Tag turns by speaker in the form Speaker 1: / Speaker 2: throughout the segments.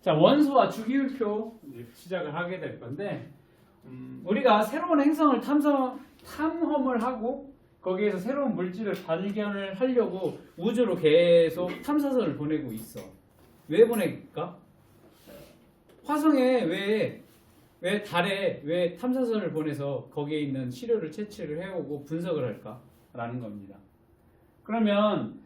Speaker 1: 자, 원소와 주기율표 시작을 하게 될 건데, 우리가 새로운 행성을 탐험을 하고 거기에서 새로운 물질을 발견을 하려고 우주로 계속 탐사선을 보내고 있어. 왜 보낼까? 화성에 왜 달에 왜 탐사선을 보내서 거기에 있는 시료를 채취를 해오고 분석을 할까라는 겁니다. 그러면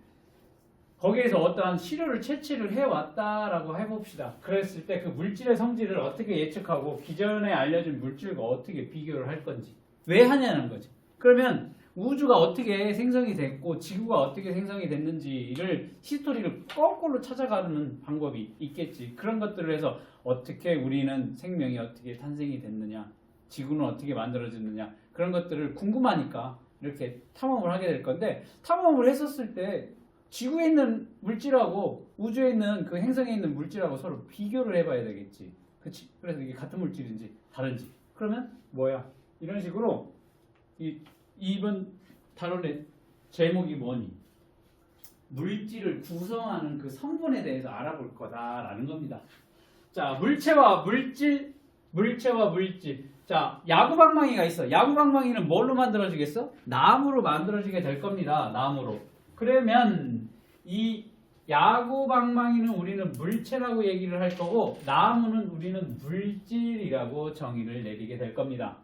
Speaker 1: 거기에서 어떠한 시료를 채취를 해왔다라고 해봅시다. 그랬을 때 그 물질의 성질을 어떻게 예측하고 기존에 알려진 물질과 어떻게 비교를 할 건지 왜 하냐는 거지. 그러면 우주가 어떻게 생성이 됐고 지구가 어떻게 생성이 됐는지를 히스토리를 거꾸로 찾아가는 방법이 있겠지. 그런 것들을 해서 어떻게 우리는 생명이 어떻게 탄생이 됐느냐, 지구는 어떻게 만들어졌느냐, 그런 것들을 궁금하니까 이렇게 탐험을 하게 될 건데, 탐험을 했었을 때 지구에 있는 물질하고 우주에 있는 그 행성에 있는 물질하고 서로 비교를 해봐야 되겠지. 그치? 그래서 이게 같은 물질인지 다른지. 그러면 뭐야? 이런 식으로 이번 다룰 제목이 뭐니? 물질을 구성하는 그 성분에 대해서 알아볼 거다라는 겁니다. 자, 물체와 물질. 자, 야구방망이가 있어. 야구방망이는 뭘로 만들어지겠어? 나무로 만들어지게 될 겁니다. 나무로. 그러면 이 야구방망이는 우리는 물체라고 얘기를 할 거고, 나무는 우리는 물질이라고 정의를 내리게 될 겁니다.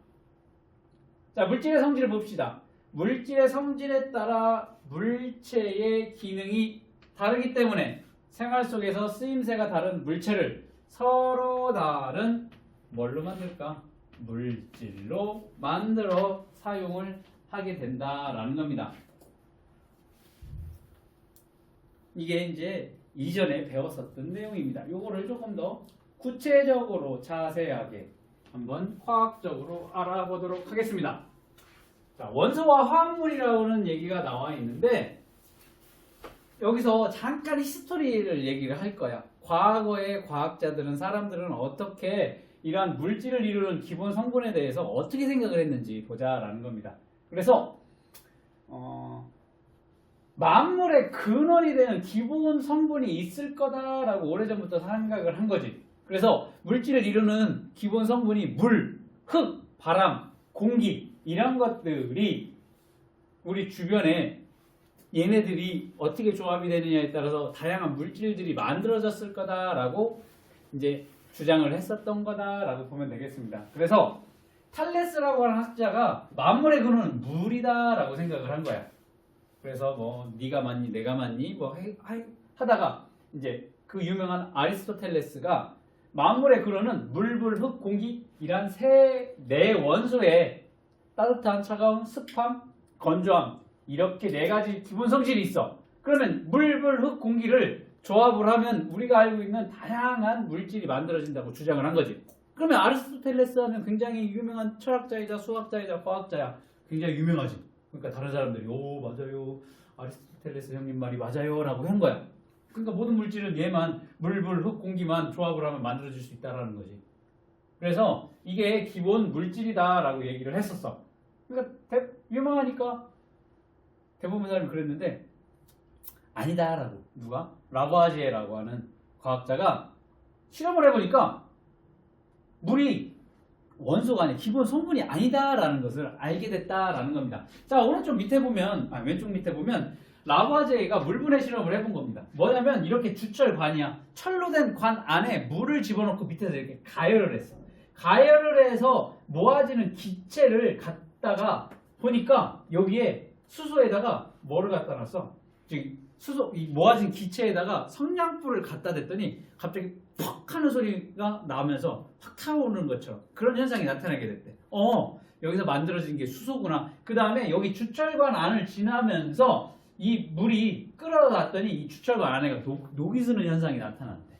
Speaker 1: 자, 물질의 성질을 봅시다. 물질의 성질에 따라 물체의 기능이 다르기 때문에 생활 속에서 쓰임새가 다른 물체를 서로 다른 뭘로 만들까? 물질로 만들어 사용을 하게 된다라는 겁니다. 이게 이제 이전에 배웠었던 내용입니다. 요거를 조금 더 구체적으로 자세하게 한번 과학적으로 알아보도록 하겠습니다. 자, 원소와 화합물이라는 얘기가 나와 있는데, 여기서 잠깐 히스토리를 얘기를 할 거야. 과거의 과학자들은, 사람들은 어떻게 이러한 물질을 이루는 기본 성분에 대해서 어떻게 생각을 했는지 보자라는 겁니다. 그래서 만물의 근원이 되는 기본 성분이 있을 거다라고 오래전부터 생각을 한 거지. 그래서 물질을 이루는 기본 성분이 물, 흙, 바람, 공기 이런 것들이 우리 주변에 얘네들이 어떻게 조합이 되느냐에 따라서 다양한 물질들이 만들어졌을 거다라고 이제 주장을 했었던 거다라고 보면 되겠습니다. 그래서 탈레스라고 하는 학자가 만물의 근원은 물이다라고 생각을 한 거야. 그래서 뭐 네가 맞니 내가 맞니 뭐 하다가 이제 그 유명한 아리스토텔레스가 만물의 근원은 물, 불, 흙, 공기 이란 네 원소에 따뜻한, 차가운, 습함, 건조함 이렇게 네 가지 기본 성질이 있어. 그러면 물, 불, 흙, 공기를 조합을 하면 우리가 알고 있는 다양한 물질이 만들어진다고 주장을 한 거지. 그러면 아리스토텔레스 하면 굉장히 유명한 철학자이자 수학자이자 과학자야. 굉장히 유명하지. 그러니까 다른 사람들이 오 맞아요, 아리스토텔레스 형님 말이 맞아요 라고 한 거야. 그러니까 모든 물질은 얘만 물, 불, 흙, 공기만 조합을 하면 만들어질 수 있다라는 거지. 그래서 이게 기본 물질이다라고 얘기를 했었어. 그러니까 유명하니까 대부분 사람이 그랬는데 아니다라고. 누가? 라부아지에라고 하는 과학자가 실험을 해보니까 물이 원소가 아니라 기본 성분이 아니다라는 것을 알게 됐다라는 겁니다. 자, 오른쪽 밑에 보면, 왼쪽 밑에 보면 라부아제이가 물분해 실험을 해본 겁니다. 뭐냐면 이렇게 주철관이야. 철로 된 관 안에 물을 집어넣고 밑에서 이렇게 가열을 했어. 가열을 해서 모아지는 기체를 갖다가 보니까 여기에 수소에다가 뭐를 갖다 놨어? 즉 수소, 이 모아진 기체에다가 성냥불을 갖다 댔더니 갑자기 퍽 하는 소리가 나면서 확 타오르는 것처럼 그런 현상이 나타나게 됐대. 여기서 만들어진 게 수소구나. 그 다음에 여기 주철관 안을 지나면서 이 물이 끓어갔더니 이 주철관 안에가 녹이 쓰는 현상이 나타났대.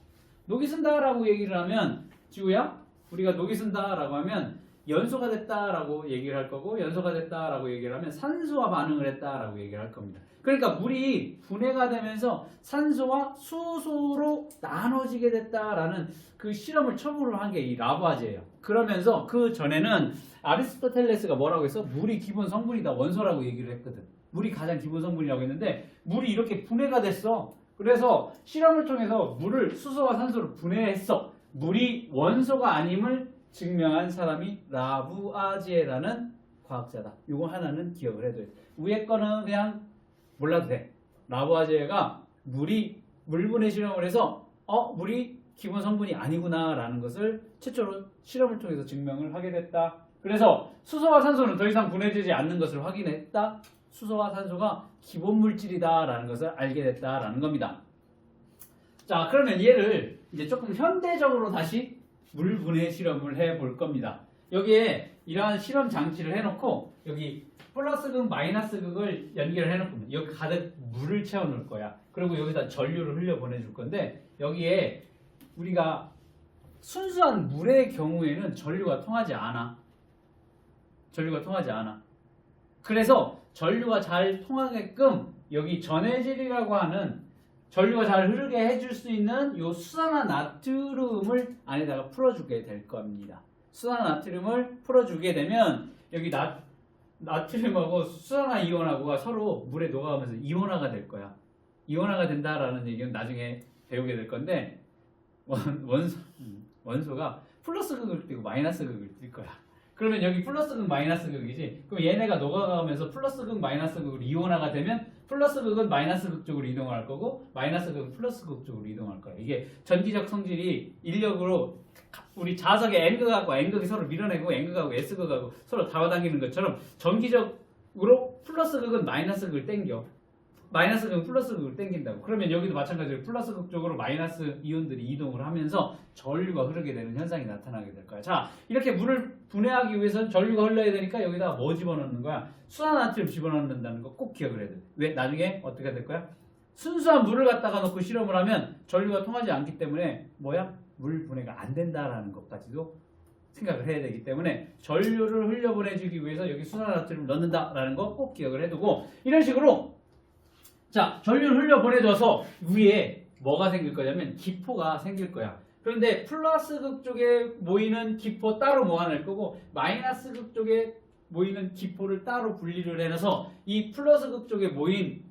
Speaker 1: 녹이 쓴다라고 얘기를 하면, 지우야, 우리가 녹이 쓴다라고 하면 연소가 됐다라고 얘기를 할 거고, 연소가 됐다라고 얘기를 하면 산소와 반응을 했다라고 얘기를 할 겁니다. 그러니까 물이 분해가 되면서 산소와 수소로 나눠지게 됐다라는 그 실험을 처음으로 한 게 이 라부아제예요. 그러면서 그 전에는 아리스토텔레스가 뭐라고 했어? 물이 기본 성분이다, 원소라고 얘기를 했거든. 물이 가장 기본 성분이라고 했는데 물이 이렇게 분해가 됐어. 그래서 실험을 통해서 물을 수소와 산소로 분해했어. 물이 원소가 아님을 증명한 사람이 라부아지에라는 과학자다. 이거 하나는 기억을 해둬야 돼. 위에 거는 그냥 몰라도 돼. 라부아지에가 물 분해 실험을 해서 물이 기본 성분이 아니구나 라는 것을 최초로 실험을 통해서 증명을 하게 됐다. 그래서 수소와 산소는 더 이상 분해되지 않는 것을 확인했다. 수소와 산소가 기본 물질이다 라는 것을 알게 됐다 라는 겁니다. 자, 그러면 얘를 이제 조금 현대적으로 다시 물 분해 실험을 해 볼 겁니다. 여기에 이러한 실험 장치를 해놓고 여기 플러스 극 마이너스 극을 연결을 해놓고 여기 가득 물을 채워 놓을 거야. 그리고 여기다 전류를 흘려 보내줄 건데 여기에 우리가 순수한 물의 경우에는 전류가 통하지 않아. 그래서 전류가 잘 통하게끔 여기 전해질이라고 하는 전류가 잘 흐르게 해줄 수 있는 요 수산화나트륨을 안에다가 풀어주게 될 겁니다. 수산화나트륨을 풀어주게 되면 여기 나트륨하고 수산화이온하고가 서로 물에 녹아가면서 이온화가 될 거야. 이온화가 된다라는 얘기는 나중에 배우게 될 건데 원소가 플러스 극을 띄고 마이너스 극을 띌 거야. 그러면 여기 플러스 극 마이너스 극이지. 그럼 얘네가 녹아가면서 플러스 극 마이너스 극으로 이온화가 되면 플러스 극은 마이너스 극 쪽으로 이동할 거고 마이너스 극은 플러스 극 쪽으로 이동할 거야. 이게 전기적 성질이 인력으로 우리 자석의 N극하고 N극이 서로 밀어내고 N극하고 S극하고 서로 잡아당기는 것처럼 전기적으로 플러스 극은 마이너스 극을 땡겨. 마이너스 극은 플러스 극을 땡긴다고. 그러면 여기도 마찬가지로 플러스 극 쪽으로 마이너스 이온들이 이동을 하면서 전류가 흐르게 되는 현상이 나타나게 될 거야. 자, 이렇게 물을 분해하기 위해서는 전류가 흘러야 되니까 여기다가 뭐 집어넣는 거야? 수산나트륨 집어넣는다는 거 꼭 기억을 해야 돼. 왜? 나중에 어떻게 될 거야? 순수한 물을 갖다가 넣고 실험을 하면 전류가 통하지 않기 때문에 물 분해가 안 된다라는 것까지도 생각을 해야 되기 때문에 전류를 흘려보내주기 위해서 여기 수산나트륨을 넣는다라는 거 꼭 기억을 해두고 이런 식으로 자, 전류를 흘려보내줘서 위에 뭐가 생길 거냐면 기포가 생길 거야. 그런데 플러스 극 쪽에 모이는 기포 따로 모아낼 거고 마이너스 극 쪽에 모이는 기포를 따로 분리를 해놔서 이 플러스 극 쪽에 모인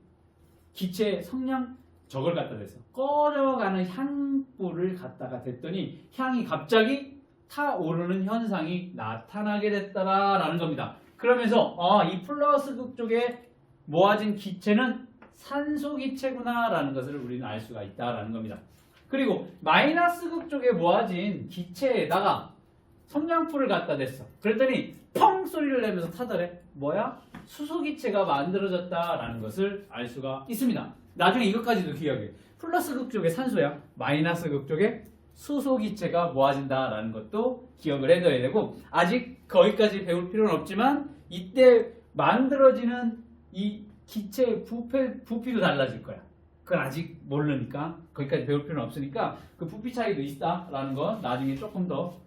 Speaker 1: 기체 성냥 저걸 갖다 댔어. 꺼져가는 향불을 갖다가 댔더니 향이 갑자기 타오르는 현상이 나타나게 됐다라는 겁니다. 그러면서 이 플러스 극 쪽에 모아진 기체는 산소 기체구나라는 것을 우리는 알 수가 있다라는 겁니다. 그리고 마이너스 극 쪽에 모아진 기체에다가 성냥풀을 갖다 댔어. 그랬더니 펑 소리를 내면서 타더래. 뭐야? 수소 기체가 만들어졌다라는 것을 알 수가 있습니다. 나중에 이것까지도 기억해. 플러스 극 쪽에 산소야. 마이너스 극 쪽에 수소 기체가 모아진다라는 것도 기억을 해둬야 되고 아직 거기까지 배울 필요는 없지만 이때 만들어지는 이 기체의 부피도 달라질 거야. 그건 아직 모르니까 거기까지 배울 필요는 없으니까 그 부피 차이도 있다라는 건 나중에 조금 더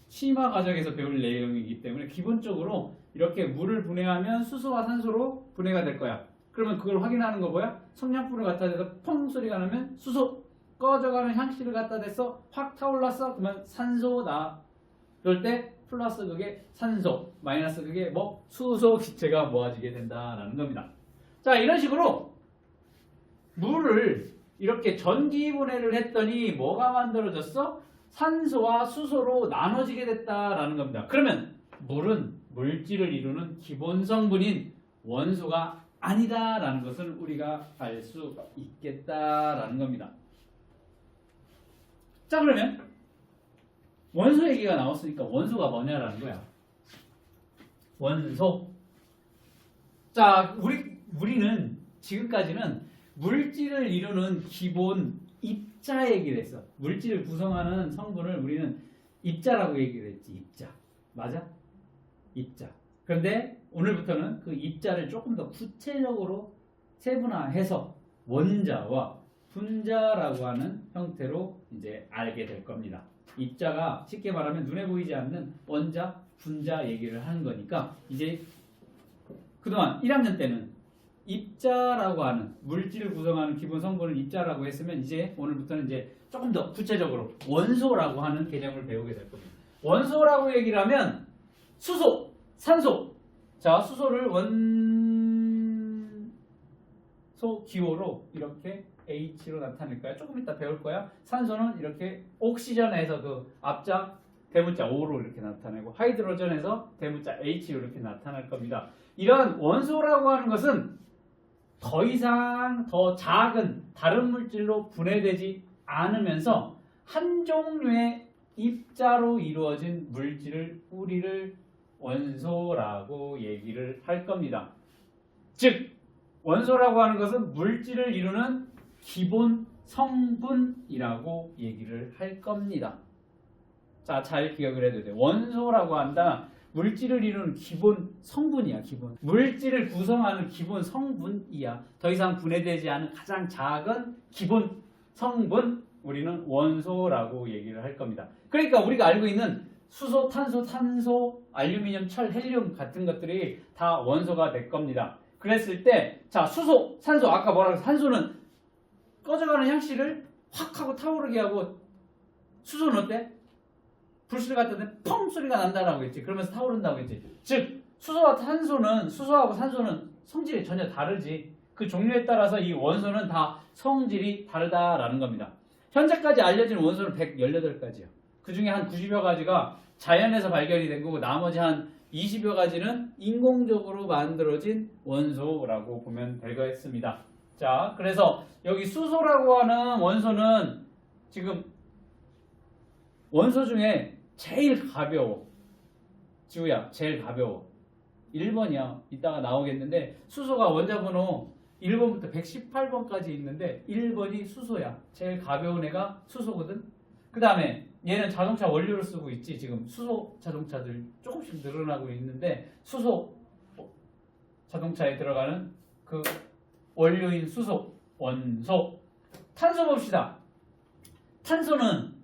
Speaker 1: 심화 과정에서 배울 내용이기 때문에 기본적으로 이렇게 물을 분해하면 수소와 산소로 분해가 될 거야. 그러면 그걸 확인하는 거 뭐야? 성냥불을 갖다 대서 펑 소리가 나면 수소 꺼져가는 향씨를 갖다 대서 확 타올랐어. 그러면 산소다. 그럴 때 플러스 극에 산소, 마이너스 극에 수소 기체가 모아지게 된다라는 겁니다. 자, 이런 식으로 물을 이렇게 전기 분해를 했더니 뭐가 만들어졌어? 산소와 수소로 나눠지게 됐다라는 겁니다. 그러면 물은 물질을 이루는 기본 성분인 원소가 아니다라는 것을 우리가 알 수 있겠다라는 겁니다. 자, 그러면 원소 얘기가 나왔으니까 원소가 뭐냐라는 거야. 원소. 자, 우리는 지금까지는 물질을 이루는 기본 입자 얘기를 했어. 물질을 구성하는 성분을 우리는 입자라고 얘기를 했지. 입자. 맞아? 입자. 그런데 오늘부터는 그 입자를 조금 더 구체적으로 세분화해서 원자와 분자라고 하는 형태로 이제 알게 될 겁니다. 입자가 쉽게 말하면 눈에 보이지 않는 원자, 분자 얘기를 하는 거니까 이제 그동안 1학년 때는 입자라고 하는 물질을 구성하는 기본 성분을 입자라고 했으면 이제 오늘부터는 이제 조금 더 구체적으로 원소라고 하는 개념을 배우게 될 겁니다. 원소라고 얘기를 하면 수소, 산소. 자, 수소를 원소 기호로 이렇게 H로 나타낼 거야. 조금 이따 배울 거야. 산소는 이렇게 옥시전에서 그 앞자 대문자 O로 이렇게 나타내고 하이드로전에서 대문자 H로 이렇게 나타날 겁니다. 이런 원소라고 하는 것은 더 이상 더 작은 다른 물질로 분해되지 않으면서 한 종류의 입자로 이루어진 물질을 우리를 원소라고 얘기를 할 겁니다. 즉 원소라고 하는 것은 물질을 이루는 기본 성분이라고 얘기를 할 겁니다. 자, 잘 기억을 해둬야 돼. 원소라고 한다. 물질을 이루는 기본 성분이야. 기본 물질을 구성하는 기본 성분이야. 더 이상 분해되지 않은 가장 작은 기본 성분, 우리는 원소라고 얘기를 할 겁니다. 그러니까 우리가 알고 있는 수소, 탄소, 알루미늄, 철, 헬륨 같은 것들이 다 원소가 될 겁니다. 그랬을 때, 자, 수소, 산소, 아까 뭐라고 했어? 산소는 꺼져가는 향씨를 확 하고 타오르게 하고, 수소는 어때? 불씨를 갖다 대면 펑 소리가 난다라고 했지. 그러면서 타오른다고 했지. 즉, 수소하고 산소는 성질이 전혀 다르지. 그 종류에 따라서 이 원소는 다 성질이 다르다라는 겁니다. 현재까지 알려진 원소는 118가지야. 그 중에 한 90여 가지가 자연에서 발견이 된 거고 나머지 한 20여 가지는 인공적으로 만들어진 원소라고 보면 되겠습니다. 자, 그래서 여기 수소라고 하는 원소는 지금 원소 중에 제일 가벼워. 지우야, 제일 가벼워. 1번이야. 이따가 나오겠는데 수소가 원자번호 1번부터 118번까지 있는데 1번이 수소야. 제일 가벼운 애가 수소거든. 그 다음에 얘는 자동차 원료로 쓰고 있지. 지금 수소 자동차들 조금씩 늘어나고 있는데 수소 자동차에 들어가는 그 원료인 수소, 원소. 탄소 봅시다. 탄소는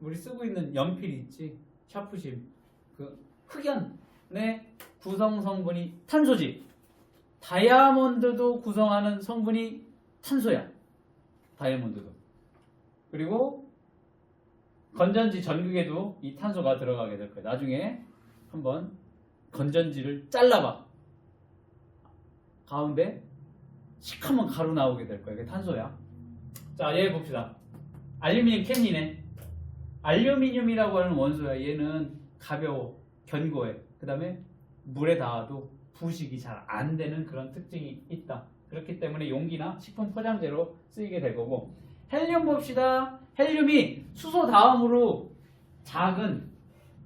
Speaker 1: 우리 쓰고 있는 연필 있지. 샤프심. 그 흑연의 구성 성분이 탄소지. 다이아몬드도 구성하는 성분이 탄소야. 다이아몬드도. 그리고 건전지 전극에도 이 탄소가 들어가게 될 거야. 나중에 한번 건전지를 잘라봐. 가운데 시커먼 가루 나오게 될 거야. 이게 탄소야. 자, 얘 봅시다. 알루미늄 캔이네. 알루미늄이라고 하는 원소야. 얘는 가벼워, 견고해. 그 다음에 물에 닿아도 부식이 잘 안 되는 그런 특징이 있다. 그렇기 때문에 용기나 식품 포장재로 쓰이게 될 거고. 헬륨 봅시다. 헬륨이 수소 다음으로 작은,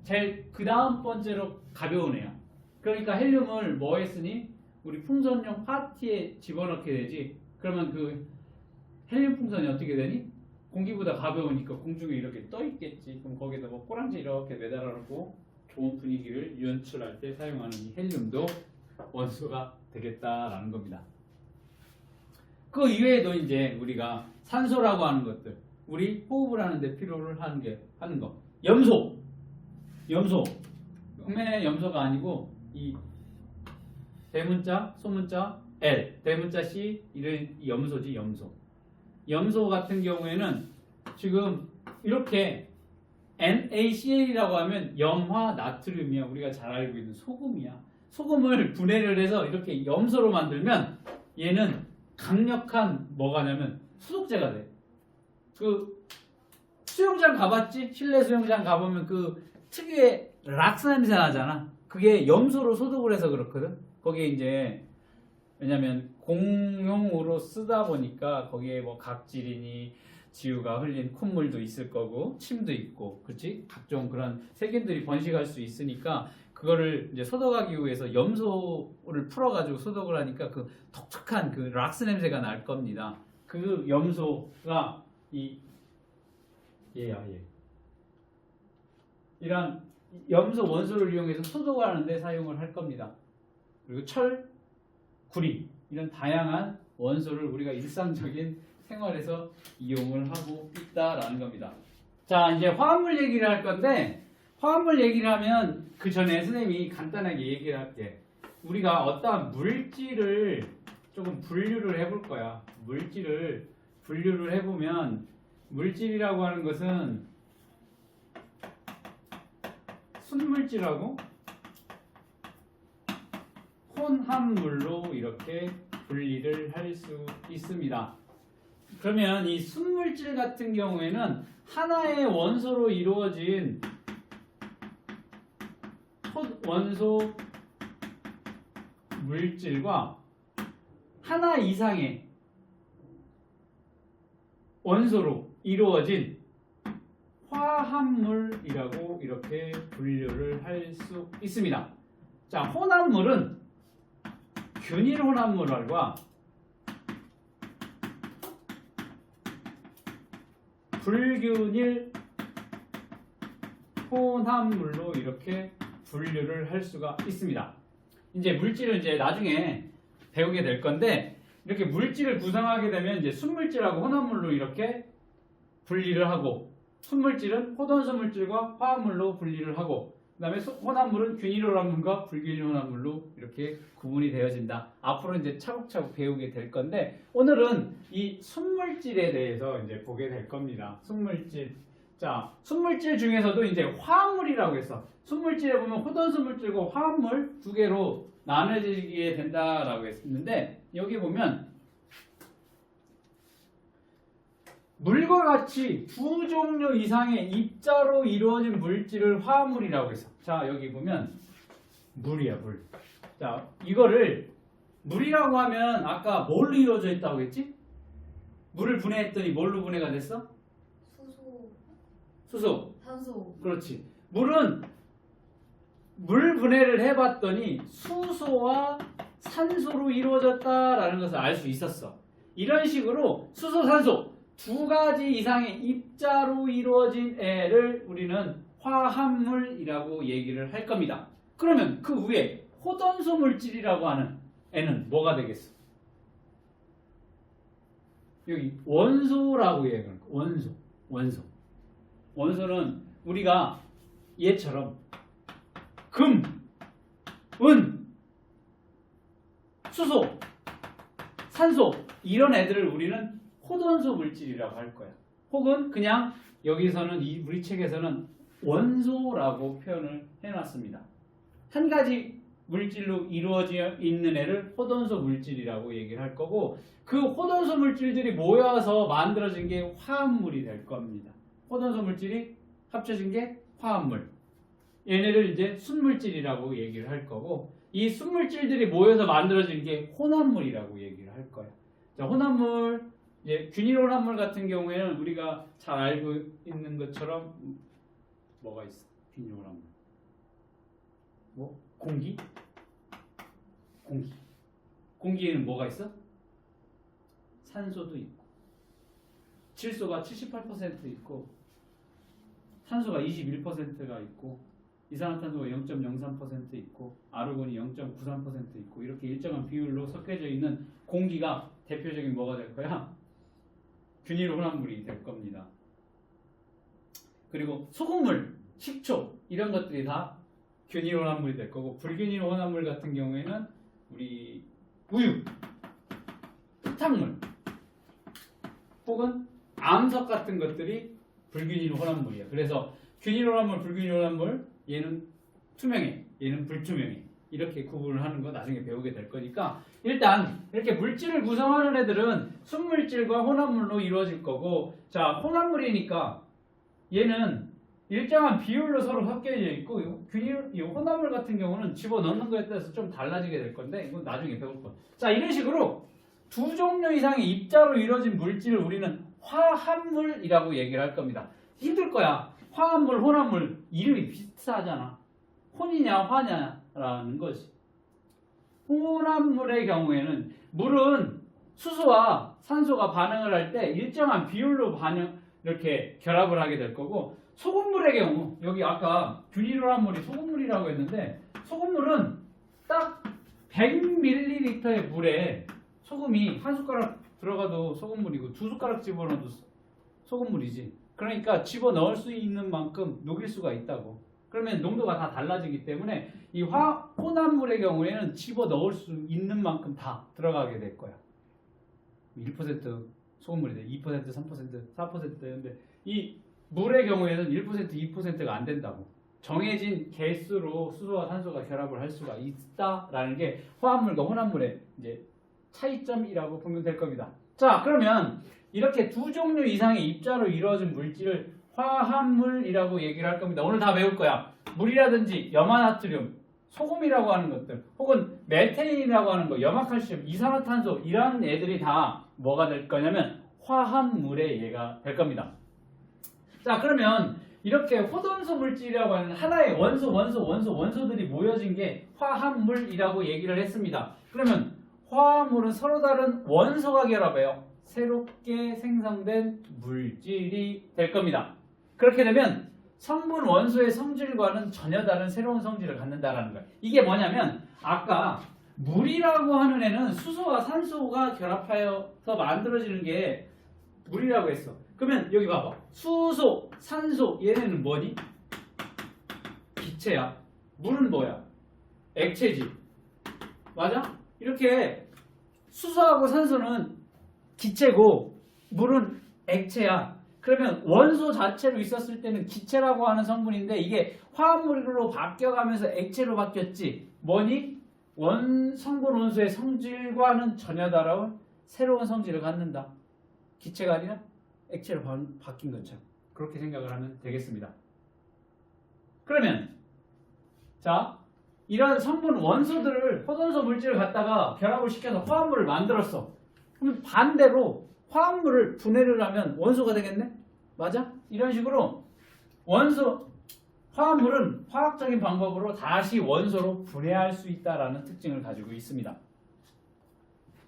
Speaker 1: 제일 그 다음 번째로 가벼운 애야. 그러니까 헬륨을 뭐에 쓰니? 우리 풍선용 파티에 집어넣게 되지. 그러면 그 헬륨 풍선이 어떻게 되니? 공기보다 가벼우니까 공중에 이렇게 떠 있겠지. 그럼 거기다 뭐 꼬랑지 이렇게 매달아 놓고 좋은 분위기를 연출할 때 사용하는 이 헬륨도 원소가 되겠다라는 겁니다. 그 이외에도 이제 우리가 산소라고 하는 것들, 우리 호흡을 하는데 필요를 하는 거. 염소. 음의 염소가 아니고 이 대문자, 소문자 L, 대문자 C 이런 염소지, 염소. 염소 같은 경우에는 지금 이렇게 NaCl이라고 하면 염화 나트륨이야. 우리가 잘 알고 있는 소금이야. 소금을 분해를 해서 이렇게 염소로 만들면 얘는 강력한 뭐가 냐면 소독제가 돼. 그 수영장 가봤지? 실내 수영장 가보면 그 특유의 락스 냄새 나잖아. 그게 염소로 소독을 해서 그렇거든. 거기에 이제 왜냐면 공용으로 쓰다 보니까 거기에 뭐 각질이니 지우가 흘린 콧물도 있을 거고 침도 있고, 그렇지? 각종 그런 세균들이 번식할 수 있으니까 그거를 이제 소독하기 위해서 염소를 풀어가지고 소독을 하니까 그 독특한 그 락스 냄새가 날 겁니다. 그 염소가 얘야. 이런 염소 원소를 이용해서 소독을 하는데 사용을 할 겁니다. 그리고 철, 구리 이런 다양한 원소를 우리가 일상적인 생활에서 이용을 하고 있다라는 겁니다. 자, 이제 화합물 얘기를 할 건데, 화합물 얘기를 하면 그 전에 선생님이 간단하게 얘기를 할게. 우리가 어떠한 물질을 조금 분류를 해볼 거야. 물질을 분류를 해보면 물질이라고 하는 것은 순물질하고 혼합물로 이렇게 분리를 할 수 있습니다. 그러면 이 순물질 같은 경우에는 하나의 원소로 이루어진 원소 물질과 하나 이상의 원소로 이루어진 화합물이라고 이렇게 분류를 할 수 있습니다. 자, 혼합물은 균일 혼합물과 불균일 혼합물로 이렇게 분류를 할 수가 있습니다. 이제 물질을 이제 나중에 배우게 될 건데, 이렇게 물질을 구성하게 되면 이제 순물질하고 혼합물로 이렇게 분리를 하고, 순물질은 호돈수 물질과 화합물로 분리를 하고, 그 다음에 혼합물은 균일 혼합물과 불균일 혼합물로 이렇게 구분이 되어진다. 앞으로 이제 차곡차곡 배우게 될 건데, 오늘은 이 순물질에 대해서 이제 보게 될 겁니다. 순물질. 자, 순물질 중에서도 이제 화합물이라고 해서, 순물질에 보면 호돈수 물질과 화합물 두 개로 나눠지게 된다라고 했는데, 여기 보면 물과 같이 두 종류 이상의 입자로 이루어진 물질을 화합물이라고 해서, 자, 여기 보면 물이야, 물. 자, 이거를 물이라고 하면 아까 뭘로 이루어져 있다고 했지? 물을 분해했더니 뭘로 분해가 됐어? 수소.
Speaker 2: 산소.
Speaker 1: 그렇지. 물은 물 분해를 해봤더니 수소와 산소로 이루어졌다라는 것을 알 수 있었어. 이런 식으로 수소, 산소 두 가지 이상의 입자로 이루어진 애를 우리는 화합물이라고 얘기를 할 겁니다. 그러면 그 위에 호돈수 물질이라고 하는 애는 뭐가 되겠어? 여기 원소라고 얘기하는 거야. 원소. 원소는 우리가 얘처럼 금, 은, 수소, 산소 이런 애들을 우리는 호돈수 물질이라고 할 거야. 혹은 그냥 여기서는 우리 책에서는 원소라고 표현을 해놨습니다. 한 가지 물질로 이루어져 있는 애를 호돈수 물질이라고 얘기를 할 거고, 그 호돈수 물질들이 모여서 만들어진 게 화합물이 될 겁니다. 호돈수 물질이 합쳐진 게 화합물. 얘네를 이제 순물질이라고 얘기를 할 거고, 이 순물질들이 모여서 만들어진 게 혼합물이라고 얘기를 할 거야. 자, 혼합물, 이제 균일 혼합물 같은 경우에는 우리가 잘 알고 있는 것처럼 뭐가 있어? 균일 혼합물. 뭐? 공기? 공기에는 뭐가 있어? 산소도 있고, 질소가 78% 있고, 산소가 21%가 있고, 이산화탄소가 0.03% 있고, 아르곤이 0.93% 있고, 이렇게 일정한 비율로 섞여져 있는 공기가 대표적인 뭐가 될 거야? 균일 혼합물이 될 겁니다. 그리고 소금물, 식초 이런 것들이 다 균일 혼합물이 될 거고, 불균일 혼합물 같은 경우에는 우리 우유, 흙탕물 혹은 암석 같은 것들이 불균일 혼합물이야. 그래서 균일 혼합물, 불균일 혼합물, 얘는 투명해, 얘는 불투명해. 이렇게 구분을 하는 거 나중에 배우게 될 거니까, 일단 이렇게 물질을 구성하는 애들은 순물질과 혼합물로 이루어질 거고, 자, 혼합물이니까 얘는 일정한 비율로 서로 섞여져 있고, 이 혼합물 같은 경우는 집어넣는 거에 따라서 좀 달라지게 될 건데, 이건 나중에 배울 거야. 자, 이런 식으로 두 종류 이상의 입자로 이루어진 물질을 우리는 화합물이라고 얘기를 할 겁니다. 힘들 거야. 화합물, 혼합물 이름이 비슷하잖아. 혼이냐 화냐라는 것이. 혼합물의 경우에는 물은 수소와 산소가 반응을 할 때 일정한 비율로 이렇게 결합을 하게 될 거고, 소금물의 경우, 여기 아까 균일 혼합물이 소금물이라고 했는데, 소금물은 딱 100ml의 물에 소금이 한 숟가락 들어가도 소금물이고, 두 숟가락 집어넣어도 소금물이지. 그러니까 집어넣을 수 있는 만큼 녹일 수가 있다고. 그러면 농도가 다 달라지기 때문에 이 혼합물의 경우에는 집어넣을 수 있는 만큼 다 들어가게 될 거야. 1% 소금물이 돼. 2%, 3%, 4% 되는데, 이 물의 경우에는 1%, 2%가 안 된다고. 정해진 개수로 수소와 산소가 결합을 할 수가 있다라는 게 화합물과 혼합물의 이제 차이점이라고 보면 될 겁니다. 자, 그러면 이렇게 두 종류 이상의 입자로 이루어진 물질을 화합물이라고 얘기를 할 겁니다. 오늘 다 배울 거야. 물이라든지 염화나트륨, 소금이라고 하는 것들, 혹은 메테인이라고 하는 거, 염화칼슘, 이산화탄소 이런 애들이 다 뭐가 될 거냐면 화합물의 예가 될 겁니다. 자, 그러면 이렇게 호돈소 물질이라고 하는 하나의 원소들이 모여진 게 화합물이라고 얘기를 했습니다. 그러면 화합물은 서로 다른 원소가 결합해요. 새롭게 생성된 물질이 될 겁니다. 그렇게 되면 성분 원소의 성질과는 전혀 다른 새로운 성질을 갖는다라는 거예요. 이게 뭐냐면 아까 물이라고 하는 애는 수소와 산소가 결합하여서 만들어지는 게 물이라고 했어. 그러면 여기 봐봐. 수소, 산소 얘네는 뭐니? 기체야. 물은 뭐야? 액체지. 맞아? 이렇게 수소하고 산소는 기체고 물은 액체야. 그러면 원소 자체로 있었을 때는 기체라고 하는 성분인데 이게 화합물로 바뀌어가면서 액체로 바뀌었지. 뭐니? 성분 원소의 성질과는 전혀 다른 새로운 성질을 갖는다. 기체가 아니라 액체로 바뀐 것처럼 그렇게 생각을 하면 되겠습니다. 그러면 자, 이런 성분 원소들을 호돈소 물질을 갖다가 결합을 시켜서 화합물을 만들었어. 그럼 반대로 화합물을 분해를 하면 원소가 되겠네? 맞아? 이런 식으로 화합물은 화학적인 방법으로 다시 원소로 분해할 수 있다라는 특징을 가지고 있습니다.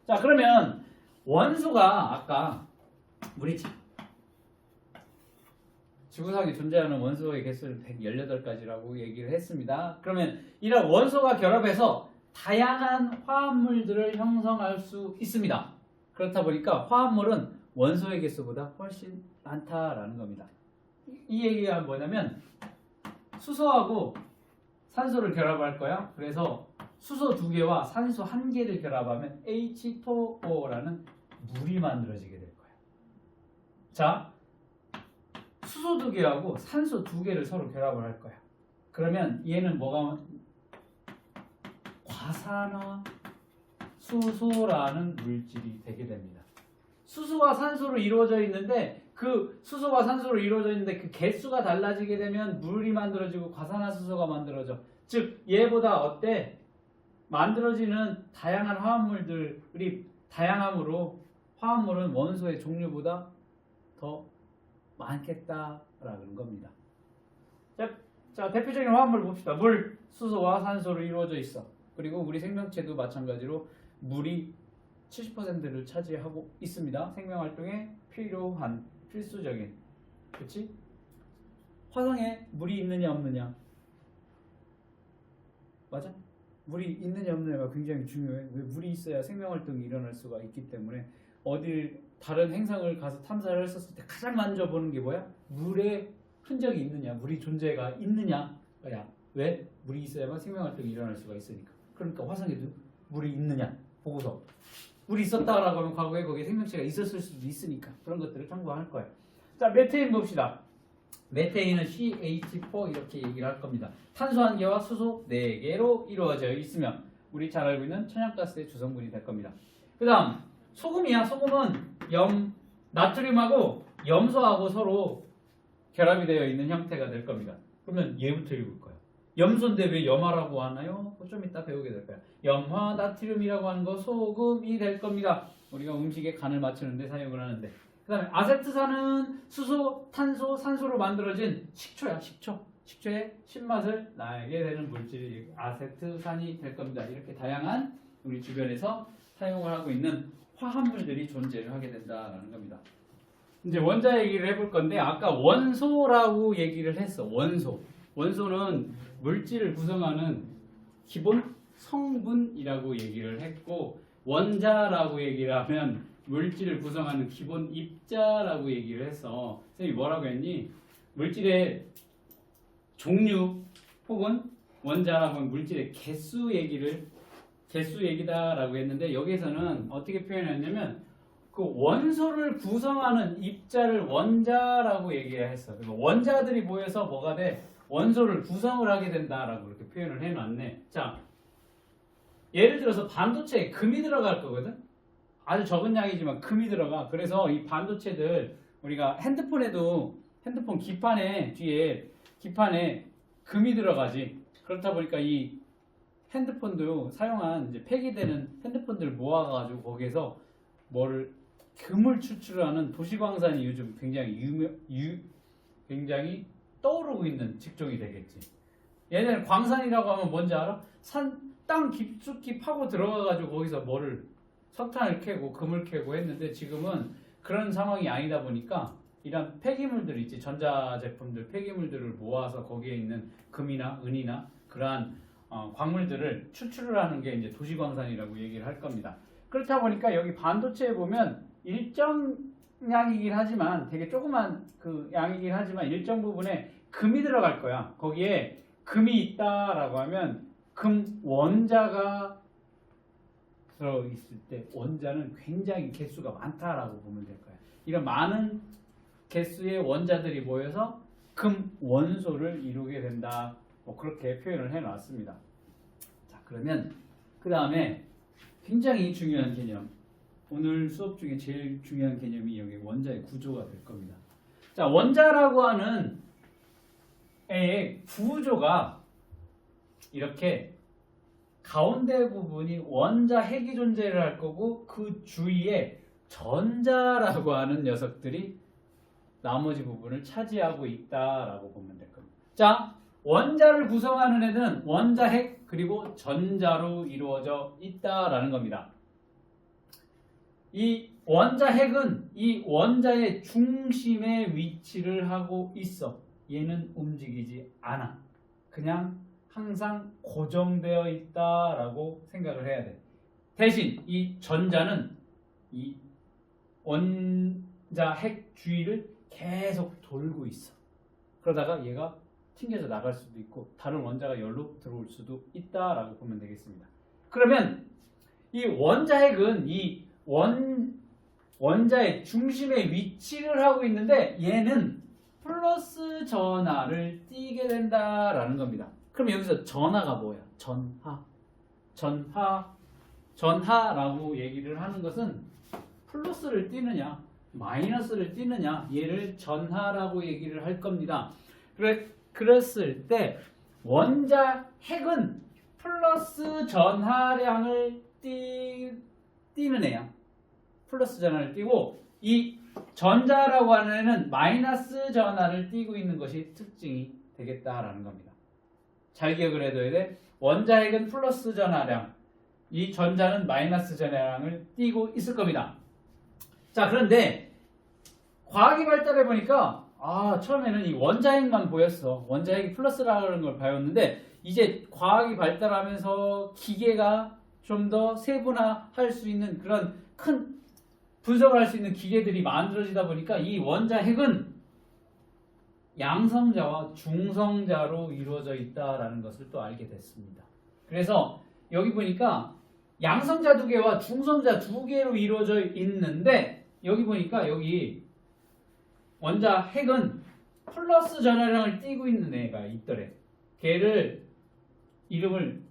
Speaker 1: 자, 그러면 원소가 아까 우리 지구상에 존재하는 원소의 개수는 118가지라고 얘기를 했습니다. 그러면 이런 원소가 결합해서 다양한 화합물들을 형성할 수 있습니다. 그렇다 보니까 화합물은 원소의 개수보다 훨씬 많다라는 겁니다. 이 얘기가 뭐냐면 수소하고 산소를 결합할 거야. 그래서 수소 2개와 산소 1개를 결합하면 H2O라는 물이 만들어지게 될 거야. 자, 수소 2개하고 산소 2개를 서로 결합을 할 거야. 그러면 얘는 뭐가 과산화 수소라는 물질이 되게 됩니다. 수소와 산소로 이루어져 있는데 그 개수가 달라지게 되면 물이 만들어지고 과산화수소가 만들어져. 즉 얘보다 어때? 만들어지는 다양한 화합물들이 다양함으로 화합물은 원소의 종류보다 더 많겠다라는 겁니다. 자, 대표적인 화합물 봅시다. 물, 수소와 산소로 이루어져 있어. 그리고 우리 생명체도 마찬가지로 물이 70%를 차지하고 있습니다. 생명활동에 필요한 필수적인. 그렇지? 화성에 물이 있느냐 없느냐? 맞아? 물이 있느냐 없느냐가 굉장히 중요해. 왜? 물이 있어야 생명활동이 일어날 수가 있기 때문에 어딜 다른 행성을 가서 탐사를 했었을 때 가장 먼저 보는 게 뭐야? 물의 흔적이 있느냐, 물이 존재가 있느냐. 왜? 물이 있어야만 생명활동이 일어날 수가 있으니까. 그러니까 화성에도 물이 있느냐 보고서 물이 있었다라고 하면 과거에 거기에 생명체가 있었을 수도 있으니까 그런 것들을 참고할 거예요. 자, 메테인 봅시다. 메테인은 CH4 이렇게 얘기를 할 겁니다. 탄소 1개와 수소 4개로 이루어져 있으면 우리 잘 알고 있는 천연가스의 주성분이 될 겁니다. 그 다음 소금이야. 소금은 나트륨하고 염소하고 서로 결합이 되어 있는 형태가 될 겁니다. 그러면 얘부터 읽을 거예요. 염소인데 왜 염화라고 하나요? 좀 이따 배우게 될 거예요. 염화 나트륨이라고 하는 거 소금이 될 겁니다. 우리가 음식에 간을 맞추는데 사용을 하는데. 그 다음에 아세트산은 수소, 탄소, 산소로 만들어진 식초야. 식초의 신맛을 나게 되는 물질이 아세트산이 될 겁니다. 이렇게 다양한 우리 주변에서 사용을 하고 있는 화합물들이 존재를 하게 된다라는 겁니다. 이제 원자 얘기를 해볼 건데 아까 원소라고 얘기를 했어. 원소는 물질을 구성하는 기본 성분이라고 얘기를 했고 원자라고 얘기를 하면 물질을 구성하는 기본 입자라고 얘기를 해서 선생님이 뭐라고 했니? 물질의 종류 혹은 원자라고 하면 물질의 개수 얘기다라고 했는데 여기에서는 어떻게 표현했냐면 그 원소를 구성하는 입자를 원자라고 얘기를 했어. 그리고 원자들이 모여서 뭐가 돼? 원소를 구성을 하게 된다라고 이렇게 표현을 해놨네. 자, 예를 들어서 반도체에 금이 들어갈 거거든. 아주 적은 양이지만 금이 들어가. 그래서 이 반도체들 우리가 핸드폰에도 핸드폰 기판에 뒤에 기판에 금이 들어가지. 그렇다 보니까 이 핸드폰도 사용한 이제 폐기되는 핸드폰들 모아가지고 거기에서 뭐를 금을 추출하는 도시광산이 요즘 굉장히 떠오르고 있는 직종이 되겠지. 얘네는 광산이라고 하면 뭔지 알아? 땅 깊숙이 파고 들어가가지고 거기서 뭐를 석탄을 캐고 금을 캐고 했는데 지금은 그런 상황이 아니다 보니까 이런 폐기물들 있지, 전자제품들 폐기물들을 모아서 거기에 있는 금이나 은이나 그러한 광물들을 추출을 하는 게 이제 도시광산이라고 얘기를 할 겁니다. 그렇다 보니까 여기 반도체에 보면 일정 양이긴 하지만 되게 조그만 그 양이긴 하지만 일정 부분에 금이 들어갈 거야. 거기에 금이 있다라고 하면 금 원자가 들어있을 때 원자는 굉장히 개수가 많다라고 보면 될 거야. 이런 많은 개수의 원자들이 모여서 금 원소를 이루게 된다. 뭐 그렇게 표현을 해놨습니다. 자, 그러면 그 다음에 굉장히 중요한 개념, 오늘 수업 중에 제일 중요한 개념이 여기 원자의 구조가 될 겁니다. 자, 원자라고 하는 애의 구조가 이렇게 가운데 부분이 원자 핵이 존재를 할 거고 그 주위에 전자라고 하는 녀석들이 나머지 부분을 차지하고 있다라고 보면 될 겁니다. 자, 원자를 구성하는 애는 원자 핵 그리고 전자로 이루어져 있다라는 겁니다. 이 원자 핵은 이 원자의 중심에 위치를 하고 있어. 얘는 움직이지 않아. 그냥 항상 고정되어 있다라고 생각을 해야 돼. 대신 이 전자는 이 원자 핵 주위를 계속 돌고 있어. 그러다가 얘가 튕겨져 나갈 수도 있고 다른 원자가 열로 들어올 수도 있다라고 보면 되겠습니다. 그러면 이 원자 핵은 이 원자의 중심에 위치를 하고 있는데 얘는 플러스 전하를 띠게 된다라는 겁니다. 그럼 여기서 전하가 뭐야? 전하라고 얘기를 하는 것은 플러스를 띠느냐 마이너스를 띠느냐 얘를 전하라고 얘기를 할 겁니다. 그랬을 때 원자 핵은 플러스 전하량을 띠는 애야. 플러스 전하를 띠고 이 전자라고 하는 애는 마이너스 전하를 띠고 있는 것이 특징이 되겠다라는 겁니다. 잘 기억을 해둬야 돼. 원자 핵은 플러스 전하량, 이 전자는 마이너스 전하량을 띠고 있을 겁니다. 자, 그런데 과학이 발달해 보니까 처음에는 이 원자 핵만 보였어. 원자 핵이 플러스라는 걸 배웠는데 이제 과학이 발달하면서 기계가 좀 더 세분화할 수 있는 그런 큰 분석을 할 수 있는 기계들이 만들어지다 보니까 이 원자 핵은 양성자와 중성자로 이루어져 있다라는 것을 또 알게 됐습니다. 그래서 여기 보니까 양성자 2개와 중성자 2개로 이루어져 있는데 여기 보니까 여기 원자 핵은 플러스 전하량을 띠고 있는 애가 있더래. 걔를 이름을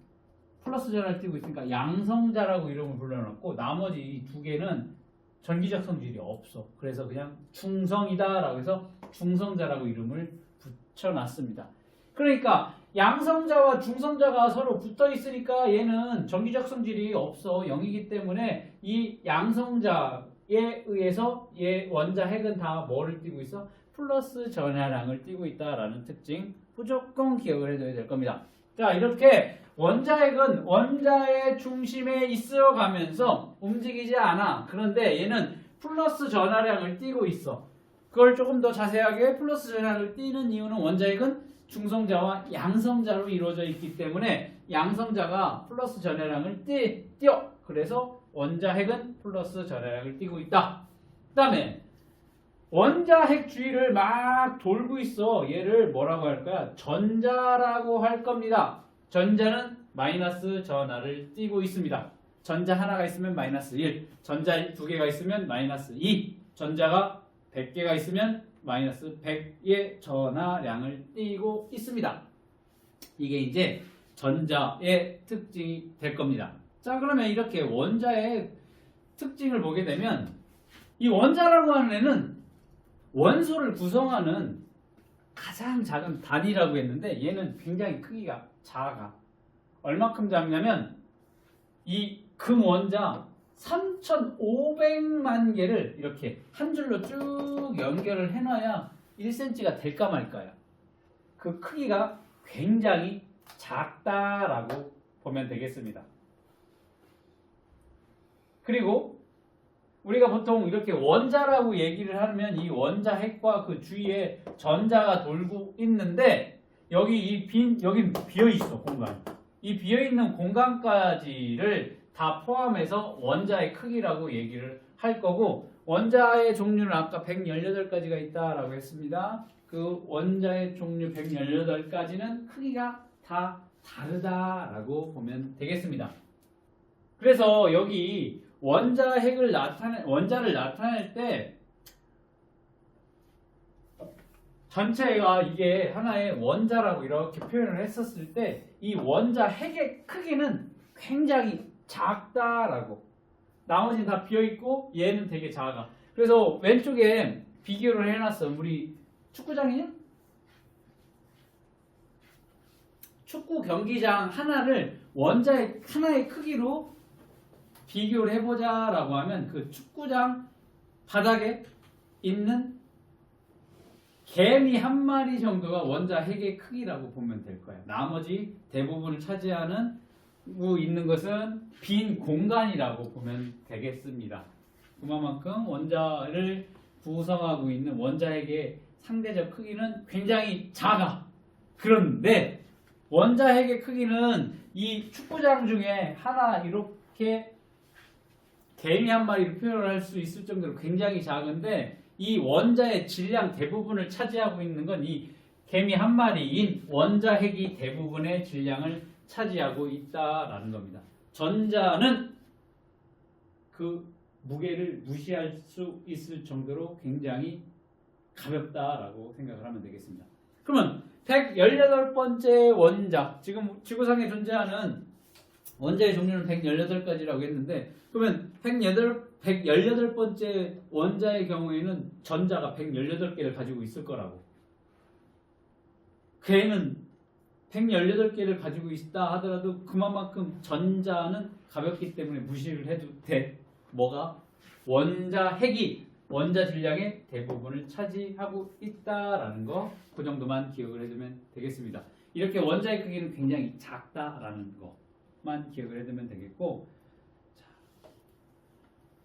Speaker 1: 플러스 전하를 띠고 있으니까 양성자라고 이름을 불러놨고 나머지 이 2개는 전기적 성질이 없어. 그래서 그냥 중성이다라고 해서 중성자라고 이름을 붙여놨습니다. 그러니까 양성자와 중성자가 서로 붙어 있으니까 얘는 전기적 성질이 없어. 0이기 때문에 이 양성자에 의해서 얘 원자 핵은 다 뭐를 띠고 있어? 플러스 전하량을 띠고 있다라는 특징 무조건 기억을 해둬야 될 겁니다. 자, 이렇게 원자 핵은 원자의 중심에 있어가면서 움직이지 않아. 그런데 얘는 플러스 전하량을 띠고 있어. 그걸 조금 더 자세하게 플러스 전하량을 띠는 이유는 원자 핵은 중성자와 양성자로 이루어져 있기 때문에 양성자가 플러스 전하량을 띄어. 그래서 원자 핵은 플러스 전하량을 띠고 있다. 그 다음에 원자 핵 주위를 막 돌고 있어. 얘를 뭐라고 할 거야? 전자라고 할 겁니다. 전자는 마이너스 전하를 띠고 있습니다. 전자 하나가 있으면 마이너스 1, 전자 2개가 있으면 마이너스 2, 전자가 100개가 있으면 마이너스 100의 전하량을 띠고 있습니다. 이게 이제 전자의 특징이 될 겁니다. 자, 그러면 이렇게 원자의 특징을 보게 되면 이 원자라고 하는 애는 원소를 구성하는 가장 작은 단위라고 했는데 얘는 굉장히 크기가 작아. 얼마큼 작냐면 이 금원자 3,500만 개를 이렇게 한 줄로 쭉 연결을 해놔야 1cm가 될까 말까요. 그 크기가 굉장히 작다라고 보면 되겠습니다. 그리고 우리가 보통 이렇게 원자라고 얘기를 하면 이 원자 핵과 그 주위에 전자가 돌고 있는데 여기 여기 비어 있어 공간. 이 비어 있는 공간까지를 다 포함해서 원자의 크기라고 얘기를 할 거고 원자의 종류는 아까 118가지가 있다라고 했습니다. 그 원자의 종류 118가지는 크기가 다 다르다라고 보면 되겠습니다. 그래서 여기 원자를 나타낼 때 전체가 이게 하나의 원자라고 이렇게 표현을 했었을 때 이 원자 핵의 크기는 굉장히 작다라고. 나머지는 다 비어있고 얘는 되게 작아. 그래서 왼쪽에 비교를 해놨어. 우리 축구장이냐? 축구 경기장 하나를 원자의 하나의 크기로 비교를 해보자라고 하면 그 축구장 바닥에 있는 개미 한 마리 정도가 원자 핵의 크기라고 보면 될 거예요. 나머지 대부분을 차지하는 있는 것은 빈 공간이라고 보면 되겠습니다. 그만큼 원자를 구성하고 있는 원자 핵의 상대적 크기는 굉장히 작아. 그런데 원자 핵의 크기는 이 축구장 중에 하나 이렇게 개미 한 마리를 표현을 할 수 있을 정도로 굉장히 작은데 이 원자의 질량 대부분을 차지하고 있는 건 이 개미 한 마리인 원자 핵이 대부분의 질량을 차지하고 있다라는 겁니다. 전자는 그 무게를 무시할 수 있을 정도로 굉장히 가볍다라고 생각을 하면 되겠습니다. 그러면 118번째 원자, 지금 지구상에 존재하는 원자의 종류는 118가지라고 했는데 그러면 118번째 원자의 경우에는 전자가 118개를 가지고 있을 거라고. 걔는 118개를 가지고 있다 하더라도 그만큼 전자는 가볍기 때문에 무시를 해도 돼. 뭐가? 원자 핵이 원자 질량의 대부분을 차지하고 있다라는 거, 그 정도만 기억을 해두면 되겠습니다. 이렇게 원자의 크기는 굉장히 작다라는 거만 기억을 해두면 되겠고,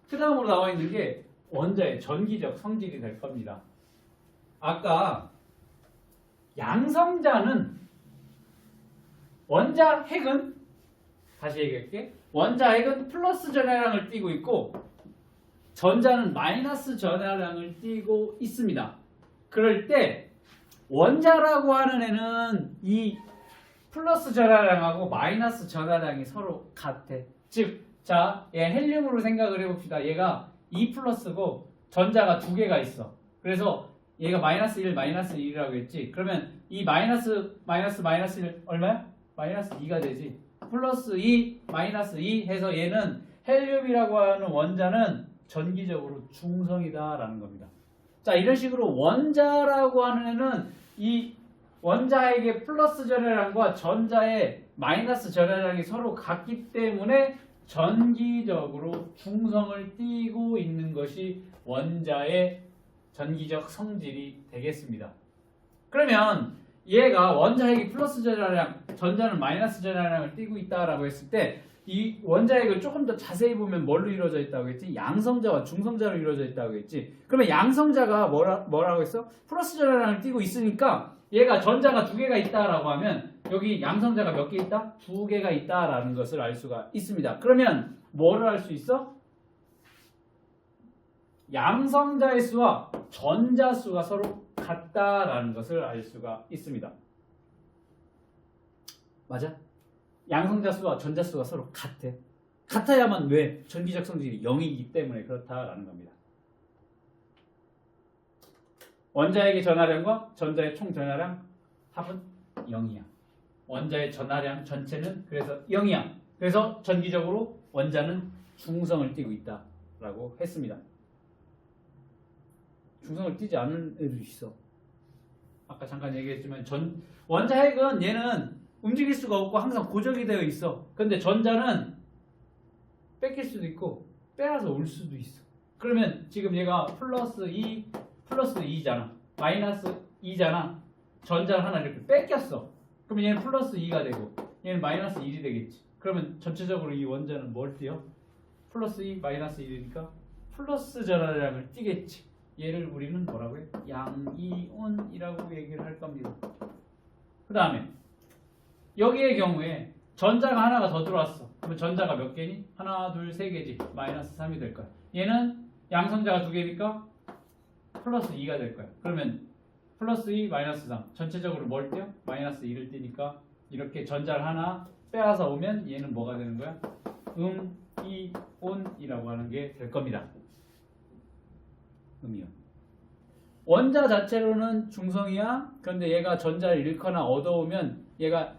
Speaker 1: 그 다음으로 나와 있는 게 원자의 전기적 성질이 될 겁니다. 아까 양성자는 원자 핵은 다시 얘기할게. 원자 핵은 플러스 전하량을 띠고 있고 전자는 마이너스 전하량을 띠고 있습니다. 그럴 때 원자라고 하는 애는 이 플러스 전하량하고 마이너스 전하량이 서로 같아. 즉, 자, 얘 헬륨으로 생각을 해봅시다. 얘가 2 플러스고 전자가 두 개가 있어. 그래서 얘가 마이너스 1, 마이너스 1이라고 했지. 그러면 이 마이너스 1 얼마야? 마이너스 2가 되지. 플러스 2, 마이너스 2 해서 얘는 헬륨이라고 하는 원자는 전기적으로 중성이다라는 겁니다. 자, 이런 식으로 원자라고 하는 애는 이 원자에게 플러스 전하량과 전자의 마이너스 전하량이 서로 같기 때문에 전기적으로 중성을 띠고 있는 것이 원자의 전기적 성질이 되겠습니다. 그러면 얘가 원자핵이 플러스 전하량, 전자는 마이너스 전하량을 띠고 있다라고 했을 때 이 원자핵을 조금 더 자세히 보면 뭘로 이루어져 있다고 했지? 양성자와 중성자로 이루어져 있다고 했지. 그러면 양성자가 뭐라고 했어? 플러스 전하량을 띠고 있으니까 얘가 전자가 두 개가 있다라고 하면 여기 양성자가 몇 개 있다? 두 개가 있다라는 것을 알 수가 있습니다. 그러면 뭐를 알 수 있어? 양성자의 수와 전자 수가 서로 같다라는 것을 알 수가 있습니다. 맞아? 양성자 수와 전자 수가 서로 같아. 같아야만 왜? 전기적 성질이 0이기 때문에 그렇다라는 겁니다. 원자핵의 전하량과 전자의 총 전하량 합은 0이야. 원자의 전하량 전체는 그래서 0이야. 그래서 전기적으로 원자는 중성을 띠고 있다. 라고 했습니다. 중성을 띠지 않는 애도 있어. 아까 잠깐 얘기했지만 원자핵은 얘는 움직일 수가 없고 항상 고정이 되어 있어. 근데 전자는 뺏길 수도 있고 빼앗아 올 수도 있어. 그러면 지금 얘가 플러스 2잖아. 마이너스 2잖아. 전자를 하나 이렇게 뺏겼어. 그러면 얘는 플러스 2가 되고 얘는 마이너스 1이 되겠지. 그러면 전체적으로 이 원자는 뭘 띄어? 플러스 2, 마이너스 1이니까 플러스 전하량을 띄겠지. 얘를 우리는 뭐라고 해? 양이온이라고 얘기를 할 겁니다. 그 다음에 여기의 경우에 전자가 하나가 더 들어왔어. 그러면 전자가 몇 개니? 하나, 둘, 세 개지. 마이너스 3이 될 거야. 얘는 양성자가 두 개니까 플러스 2가 될 거야. 그러면 플러스 2, 마이너스 3. 전체적으로 뭘 띄어? 마이너스 2를 띄니까 이렇게 전자를 하나 빼앗아 오면 얘는 뭐가 되는 거야? 이온이라고 하는 게 될 겁니다. 음이온. 원자 자체로는 중성이야. 그런데 얘가 전자를 잃거나 얻어오면 얘가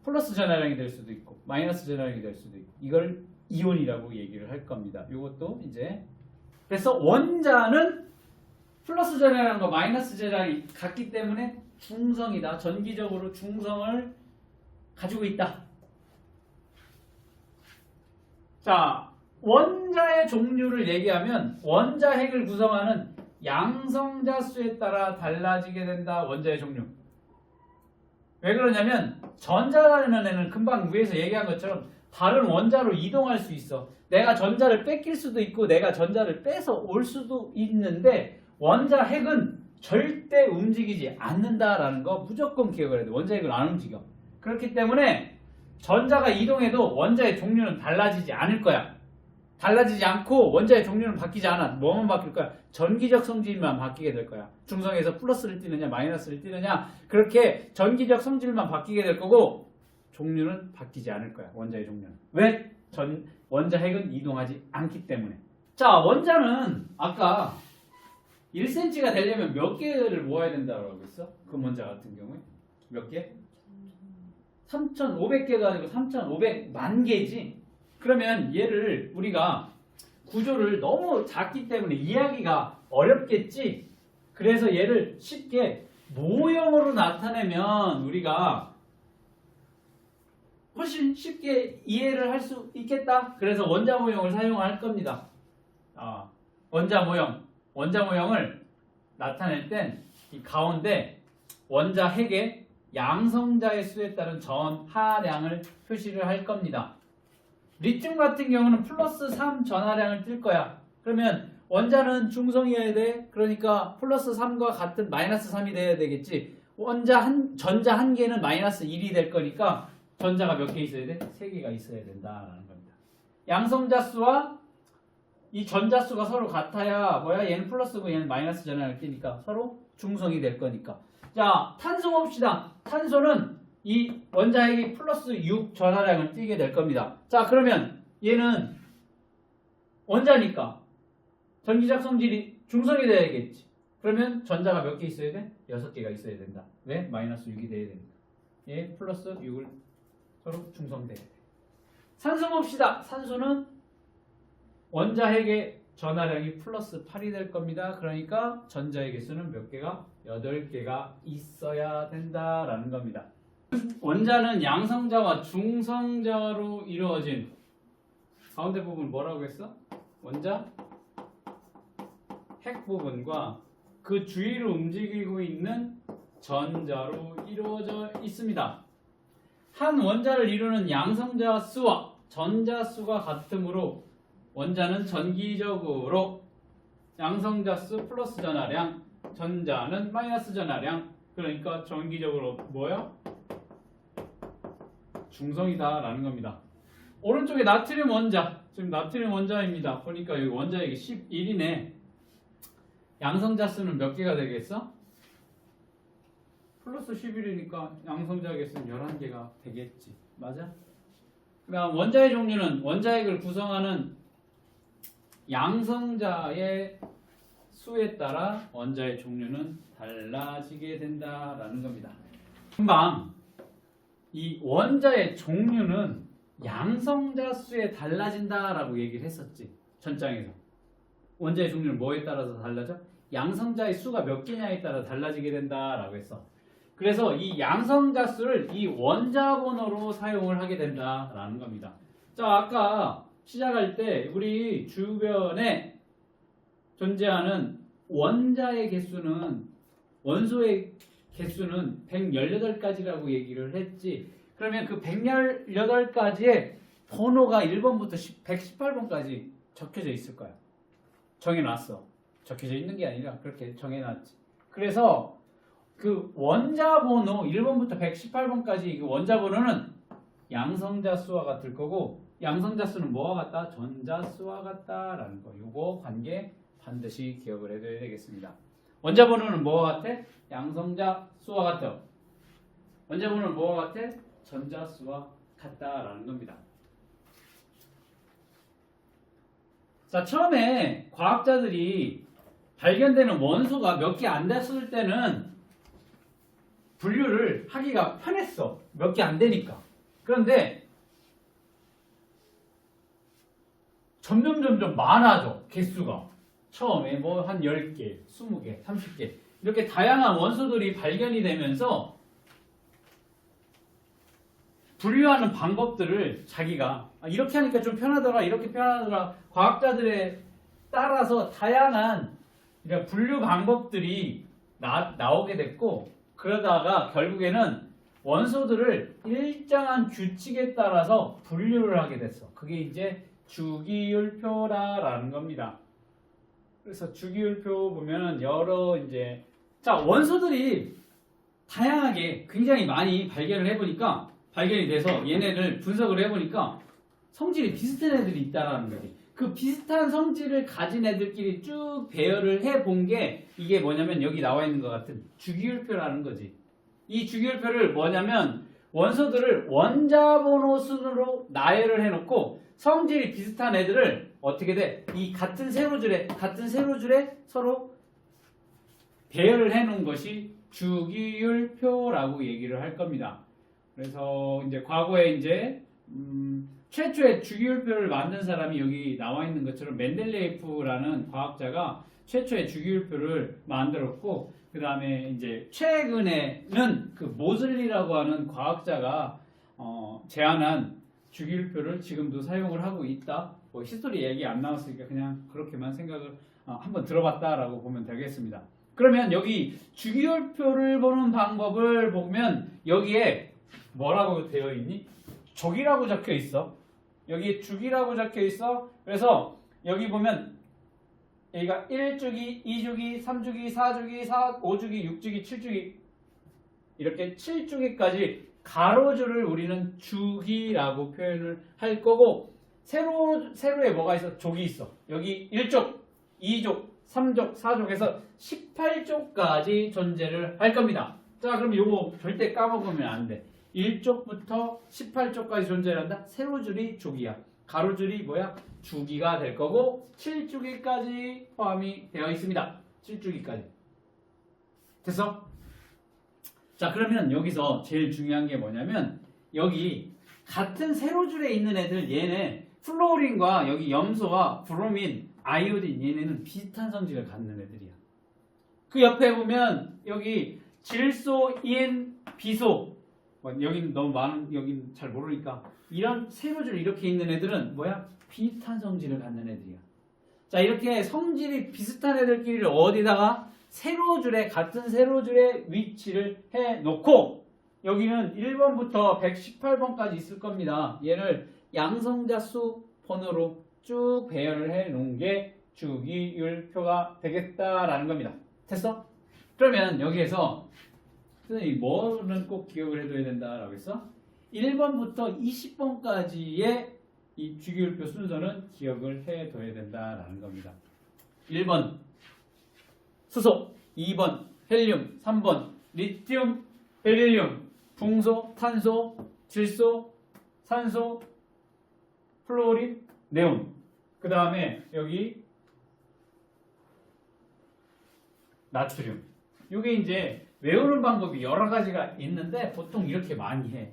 Speaker 1: 플러스 전하량이 될 수도 있고 마이너스 전하량이 될 수도 있고 이걸 이온이라고 얘기를 할 겁니다. 이것도 이제 그래서 원자는 플러스 전하량과 마이너스 전하량이 같기 때문에 중성이다. 전기적으로 중성을 가지고 있다. 자, 원자의 종류를 얘기하면 원자핵을 구성하는 양성자 수에 따라 달라지게 된다. 원자의 종류. 왜 그러냐면 전자라는 애는 금방 위에서 얘기한 것처럼 다른 원자로 이동할 수 있어. 내가 전자를 뺏길 수도 있고 내가 전자를 뺏어 올 수도 있는데 원자핵은 절대 움직이지 않는다라는 거 무조건 기억을 해야 돼. 원자핵은 안 움직여. 그렇기 때문에 전자가 이동해도 원자의 종류는 달라지지 않을 거야. 달라지지 않고 원자의 종류는 바뀌지 않아. 뭐만 바뀔 거야? 전기적 성질만 바뀌게 될 거야. 중성에서 플러스를 띠느냐 마이너스를 띠느냐 그렇게 전기적 성질만 바뀌게 될 거고 종류는 바뀌지 않을 거야. 원자의 종류는. 왜? 원자핵은 이동하지 않기 때문에. 자, 원자는 아까 1cm가 되려면 몇 개를 모아야 된다고 했어? 금원자 같은 경우에 몇 개? 3,500개가 아니고 3,500만 개지. 그러면 얘를 우리가 구조를 너무 작기 때문에 이해하기가 어렵겠지. 그래서 얘를 쉽게 모형으로 나타내면 우리가 훨씬 쉽게 이해를 할 수 있겠다. 그래서 원자 모형을 사용할 겁니다. 원자 모형을 나타낼 땐 이 가운데 원자핵의 양성자의 수에 따른 전하량을 표시를 할 겁니다. 리튬 같은 경우는 플러스 3 전하량을 뜰 거야. 그러면 원자는 중성이어야 돼. 그러니까 플러스 3과 같은 마이너스 3이 돼야 되겠지. 전자 한 개는 마이너스 1이 될 거니까 전자가 몇 개 있어야 돼? 3개가 있어야 된다라는 겁니다. 양성자 수와 이 전자 수가 서로 같아야 뭐야? 얘는 플러스고 얘는 마이너스 전하량을 띄니까 서로 중성이 될 거니까. 자, 탄소 봅시다. 탄소는 이 원자핵이 플러스 6 전하량을 띄게 될 겁니다. 자, 그러면 얘는 원자니까 전기적 성질이 중성이 돼야겠지. 그러면 전자가 몇 개 있어야 돼? 6개가 있어야 된다. 왜? 마이너스 6이 돼야 되니까. 얘 플러스 6을 서로 중성돼야 돼. 산소 봅시다. 산소는 원자핵의 전하량이 플러스 8이 될 겁니다. 그러니까 전자의 개수는 몇 개가? 8개가 있어야 된다라는 겁니다. 원자는 양성자와 중성자로 이루어진 가운데 부분 뭐라고 했어? 원자 핵 부분과 그 주위로 움직이고 있는 전자로 이루어져 있습니다. 한 원자를 이루는 양성자 수와 전자 수가 같으므로 원자는 전기적으로 양성자 수 플러스 전하량, 전자는 마이너스 전하량. 그러니까 전기적으로 뭐야? 중성이다라는 겁니다. 오른쪽에 나트륨 원자, 지금 나트륨 원자입니다. 보니까 여기 원자핵이 11이네. 양성자 수는 몇 개가 되겠어? 플러스 11이니까 양성자 개수는 11개가 되겠지. 맞아? 그다음 원자의 종류는 원자핵을 구성하는 양성자의 수에 따라 원자의 종류는 달라지게 된다라는 겁니다. 금방 이 원자의 종류는 양성자 수에 달라진다라고 얘기를 했었지. 전장에서. 원자의 종류는 뭐에 따라서 달라져? 양성자의 수가 몇 개냐에 따라 달라지게 된다라고 했어. 그래서 이 양성자 수를 이 원자 번호로 사용을 하게 된다라는 겁니다. 자, 아까 시작할 때 우리 주변에 존재하는 원자의 개수는 원소의 개수는 118가지라고 얘기를 했지. 그러면 그 118가지의 번호가 1번부터 118번까지 적혀져 있을 거야. 정해놨어. 적혀져 있는 게 아니라 그렇게 정해놨지. 그래서 그 원자 번호 1번부터 118번까지 그 원자 번호는 양성자 수와 같을 거고, 양성자 수는 뭐와 같다? 전자 수와 같다라는 거. 요거 관계 반드시 기억을 해둬야 되겠습니다. 원자 번호는 뭐와 같아? 양성자 수와 같아. 원자 번호는 뭐와 같아? 전자 수와 같다라는 겁니다. 자, 처음에 과학자들이 발견되는 원소가 몇 개 안 됐을 때는 분류를 하기가 편했어. 몇 개 안 되니까. 그런데 점점 많아져. 개수가. 처음에 뭐 한 10개, 20개, 30개 이렇게 다양한 원소들이 발견이 되면서 분류하는 방법들을 자기가 이렇게 하니까 좀 편하더라, 이렇게 편하더라, 과학자들에 따라서 다양한 분류 방법들이 나오게 됐고, 그러다가 결국에는 원소들을 일정한 규칙에 따라서 분류를 하게 됐어. 그게 이제 주기율표라는 겁니다. 그래서 주기율표 보면은 여러 자, 원소들이 다양하게 굉장히 많이 발견이 돼서 얘네를 분석을 해보니까 성질이 비슷한 애들이 있다라는 거지. 그 비슷한 성질을 가진 애들끼리 쭉 배열을 해본 게 이게 뭐냐면 여기 나와 있는 것 같은 주기율표라는 거지. 이 주기율표를 뭐냐면 원소들을 원자 번호 순으로 나열을 해놓고 성질이 비슷한 애들을 어떻게 돼? 이 같은 세로줄에 서로 배열을 해놓은 것이 주기율표라고 얘기를 할 겁니다. 그래서 이제 과거에 최초의 주기율표를 만든 사람이 여기 나와 있는 것처럼 멘델레이프라는 과학자가 최초의 주기율표를 만들었고, 그 다음에 이제 최근에는 그 모슬리라고 하는 과학자가 제안한 주기율표를 지금도 사용을 하고 있다. 뭐 히스토리 얘기 안 나왔으니까 그냥 그렇게만 생각을 한번 들어봤다라고 보면 되겠습니다. 그러면 여기 주기율표를 보는 방법을 보면 여기에 뭐라고 되어 있니? 족이라고 적혀 있어. 여기 주기라고 적혀 있어. 그래서 여기 보면 여기가 1주기, 2주기, 3주기, 4주기, 5주기, 6주기, 7주기 이렇게 7주기까지 가로줄을 우리는 주기라고 표현을 할 거고, 세로에 뭐가 있어? 족이 있어. 여기 1족, 2족, 3족, 4족에서 18족까지 존재를 할 겁니다. 자, 그럼 요거 절대 까먹으면 안 돼. 1족부터 18족까지 존재를 한다. 세로줄이 족이야. 가로줄이 뭐야? 주기가 될 거고 7주기까지 포함이 되어 있습니다. 7주기까지. 됐어? 자, 그러면 여기서 제일 중요한 게 뭐냐면 여기 같은 세로줄에 있는 애들, 얘네 플로린과 여기 염소와 브로민, 아이오딘, 얘네는 비슷한 성질을 갖는 애들이야. 그 옆에 보면 여기 질소, 인, 비소, 여기는 너무 여기는 잘 모르니까 이런 세로줄 이렇게 있는 애들은 뭐야? 비슷한 성질을 갖는 애들이야. 자, 이렇게 성질이 비슷한 애들끼리를 어디다가 같은 세로줄에 위치를 해놓고 여기는 1번부터 118번까지 있을 겁니다. 얘를 양성자수 번호로 쭉 배열을 해놓은 게 주기율표가 되겠다라는 겁니다. 됐어? 그러면 여기에서 선생님이 뭐는 꼭 기억을 해둬야 된다라고 했어? 1번부터 20번까지의 이 주기율표 순서는 기억을 해둬야 된다라는 겁니다. 1번 수소, 2번 헬륨, 3번 리튬, 베릴륨, 붕소, 탄소, 질소, 산소, 플로린, 네온. 그 다음에 여기 나트륨. 이게 이제 외우는 방법이 여러 가지가 있는데 보통 이렇게 많이 해.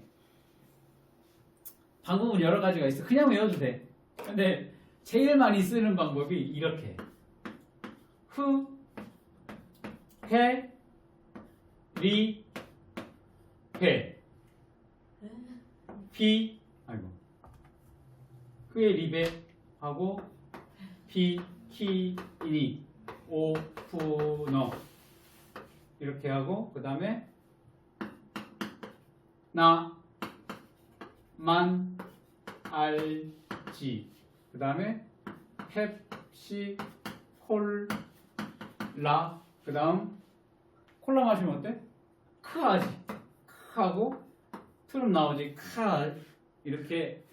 Speaker 1: 방법은 여러 가지가 있어. 그냥 외워도 돼. 근데 제일 많이 쓰는 방법이 이렇게 후, 해, 리, 회, 피, 아이고, 후에 리베 하고 피, 키, 이니, 오프너 이렇게 하고 그 다음에 나, 만, 알, 지 그 다음에 펩시, 콜라 그 다음 콜라 마시면 어때? 크하지 크하고 트름 나오지 크하 이렇게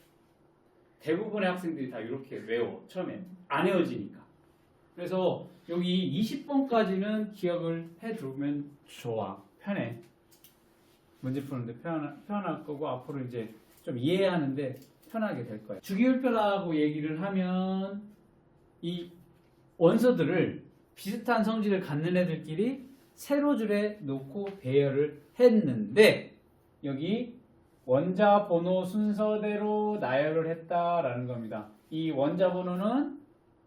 Speaker 1: 대부분의 학생들이 다 이렇게 외워 처음에 안 외워지니까 그래서 여기 20번까지는 기억을 해두면 좋아 편해 문제 푸는데 편할 거고 앞으로 이제 좀 이해하는데 편하게 될 거야 주기율표라고 얘기를 하면 이 원소들을 비슷한 성질을 갖는 애들끼리 세로 줄에 놓고 배열을 했는데 여기 원자 번호 순서대로 나열을 했다라는 겁니다. 이 원자 번호는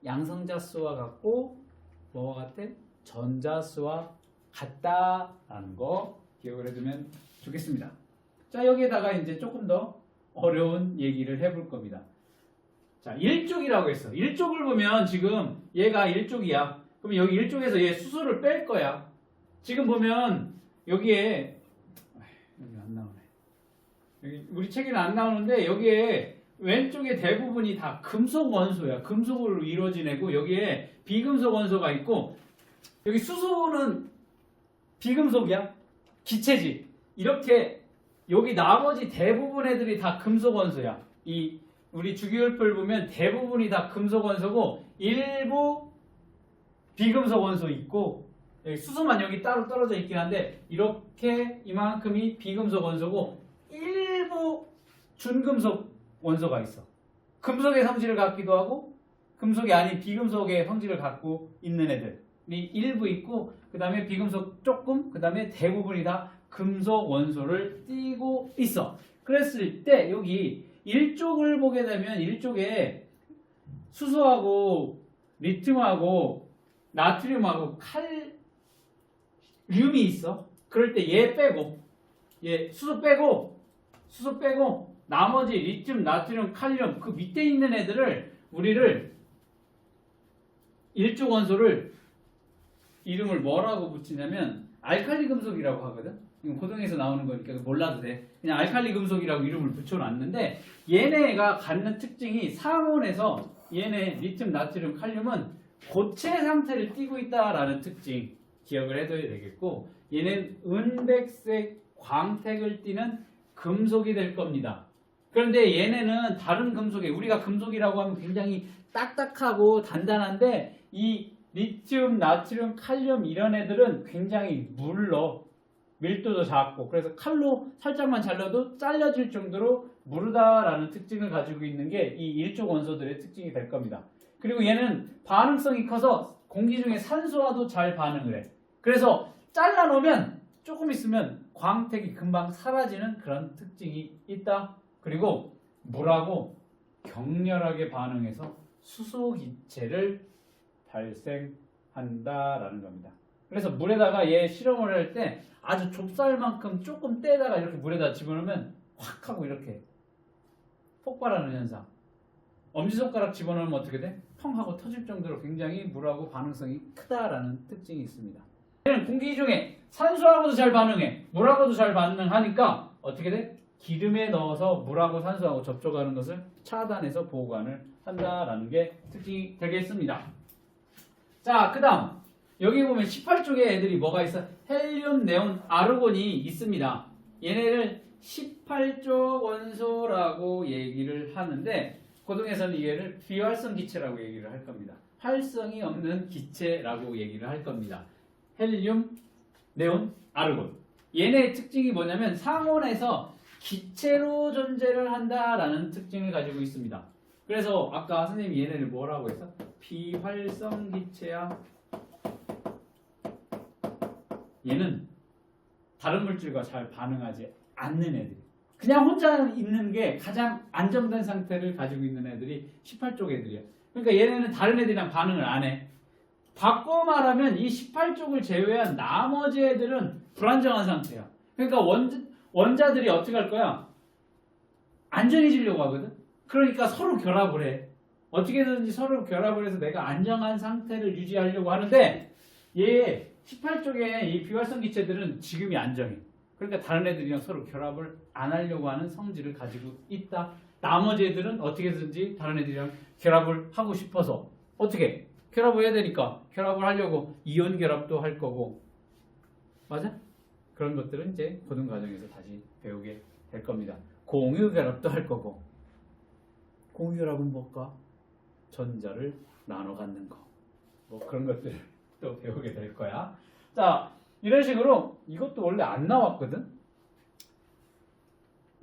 Speaker 1: 양성자 수와 같고 뭐와 같아? 전자 수와 같다라는 거 기억을 해두면 좋겠습니다. 자 여기에다가 이제 조금 더 어려운 얘기를 해볼 겁니다. 자 1쪽이라고 했어. 1쪽을 보면 지금 얘가 1쪽이야. 그럼 여기 1쪽에서 얘 수소를 뺄 거야. 지금 보면 여기에 여기 안 나오네. 여기 우리 책에는 안 나오는데 여기에 왼쪽에 대부분이 다 금속 원소야. 금속으로 이루어진 애고 여기에 비금속 원소가 있고 여기 수소는 비금속이야. 기체지. 이렇게 여기 나머지 대부분 애들이 다 금속 원소야. 이 우리 주기율표를 보면 대부분이 다 금속 원소고 일부 비금속 원소 있고 여기 수소만 여기 따로 떨어져 있긴 한데 이렇게 이만큼이 비금속 원소고 일부 준금속 원소가 있어. 금속의 성질을 갖기도 하고 금속이 아닌 비금속의 성질을 갖고 있는 애들이 일부 있고 그 다음에 비금속 조금 그 다음에 대부분이 다 금속 원소를 띠고 있어. 그랬을 때 여기 1쪽을 보게 되면 1쪽에 수소하고 리튬하고 나트륨하고 칼륨이 있어. 그럴 때 얘 빼고 얘 수소 빼고 나머지 리튬, 나트륨, 칼륨 그 밑에 있는 애들을 우리를 1쪽 원소를 이름을 뭐라고 붙이냐면 알칼리 금속이라고 하거든. 이건 고등에서 나오는 거니까 몰라도 돼. 그냥 알칼리 금속이라고 이름을 붙여놨는데 얘네가 갖는 특징이 상온에서 얘네 리튬, 나트륨, 칼륨은 고체 상태를 띠고 있다라는 특징 기억을 해둬야 되겠고 얘는 은백색 광택을 띠는 금속이 될 겁니다. 그런데 얘네는 다른 금속에 우리가 금속이라고 하면 굉장히 딱딱하고 단단한데 이 리튬, 나트륨, 칼륨 이런 애들은 굉장히 물러 밀도도 작고 그래서 칼로 살짝만 잘라도 잘려질 정도로 무르다라는 특징을 가지고 있는 게 이 일족 원소들의 특징이 될 겁니다. 그리고 얘는 반응성이 커서 공기 중에 산소와도 잘 반응을 해. 그래서 잘라놓으면 조금 있으면 광택이 금방 사라지는 그런 특징이 있다. 그리고 물하고 격렬하게 반응해서 수소 기체를 발생한다라는 겁니다. 그래서 물에다가 얘 실험을 할 때 아주 좁쌀만큼 조금 떼다가 이렇게 물에다 집어넣으면 확 하고 이렇게 폭발하는 현상. 엄지손가락 집어넣으면 어떻게 돼? 펑 하고 터질 정도로 굉장히 물하고 반응성이 크다라는 특징이 있습니다. 얘는 공기 중에 산소하고도 잘 반응해. 물하고도 잘 반응하니까 어떻게 돼? 기름에 넣어서 물하고 산소하고 접촉하는 것을 차단해서 보관을 한다라는 게 특징이 되겠습니다. 자, 그 다음 여기 보면 18쪽에 애들이 뭐가 있어? 헬륨, 네온, 아르곤이 있습니다. 얘네를 18쪽 원소라고 얘기를 하는데 고등에서는 얘를 비활성 기체라고 얘기를 할 겁니다. 활성이 없는 기체라고 얘기를 할 겁니다. 헬륨, 네온, 아르곤. 얘네의 특징이 뭐냐면 상온에서 기체로 존재를 한다라는 특징을 가지고 있습니다. 그래서 아까 선생님이 얘네를 뭐라고 했어? 비활성 기체야. 얘는 다른 물질과 잘 반응하지 않는 애들. 그냥 혼자 있는 게 가장 안정된 상태를 가지고 있는 애들이 18쪽 애들이야. 그러니까 얘네는 다른 애들이랑 반응을 안 해. 바꿔 말하면 이 18쪽을 제외한 나머지 애들은 불안정한 상태야. 그러니까 원자들이 어떻게 할 거야? 안정해지려고 하거든. 그러니까 서로 결합을 해. 어떻게든지 서로 결합을 해서 내가 안정한 상태를 유지하려고 하는데 얘 18쪽에 이 비활성 기체들은 지금이 안정해. 그러니까 다른 애들이랑 서로 결합을 안 하려고 하는 성질을 가지고 있다. 나머지 애들은 어떻게든지 다른 애들이랑 결합을 하고 싶어서 어떻게? 결합을 해야 되니까 결합을 하려고 이온 결합도 할 거고 맞아? 그런 것들은 이제 고등 과정에서 다시 배우게 될 겁니다. 공유 결합도 할 거고 공유 결합은 뭘까? 전자를 나눠 갖는 거. 뭐 그런 것들을 또 배우게 될 거야. 자, 이런 식으로 이것도 원래 안 나왔거든.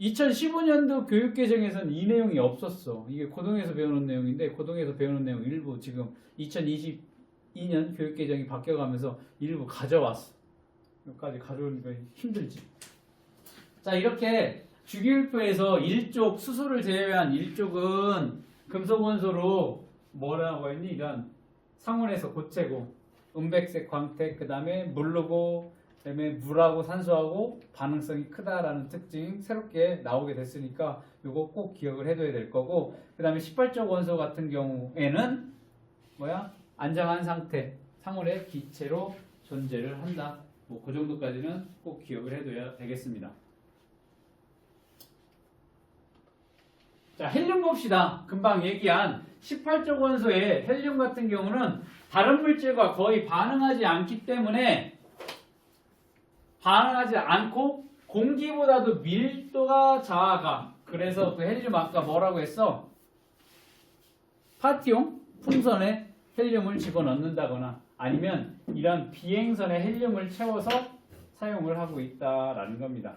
Speaker 1: 2015년도 교육개정에서는 이 내용이 없었어. 이게 고등에서 배우는 내용인데 고등에서 배우는 내용 일부 지금 2022년 교육개정이 바뀌어가면서 일부 가져왔어. 여기까지 가져오니까 힘들지. 자, 이렇게 주기율표에서 1쪽 수소를 제외한 1쪽은 금속원소로 뭐라고 했니? 이런 상온에서 고체고 은백색 광택 그 다음에 물르고 그 다음에 물하고 산소하고 반응성이 크다라는 특징 새롭게 나오게 됐으니까 이거 꼭 기억을 해둬야 될 거고 그 다음에 18쪽 원소 같은 경우에는 뭐야? 안정한 상태 상온의 기체로 존재를 한다. 뭐 그 정도까지는 꼭 기억을 해둬야 되겠습니다. 자, 헬륨 봅시다. 금방 얘기한 18쪽 원소의 헬륨 같은 경우는 다른 물질과 거의 반응하지 않기 때문에 반응하지 않고 공기보다도 밀도가 작아. 그래서 그 헬륨 아까 뭐라고 했어? 파티용 풍선에 헬륨을 집어넣는다거나 아니면 이런 비행선에 헬륨을 채워서 사용을 하고 있다라는 겁니다.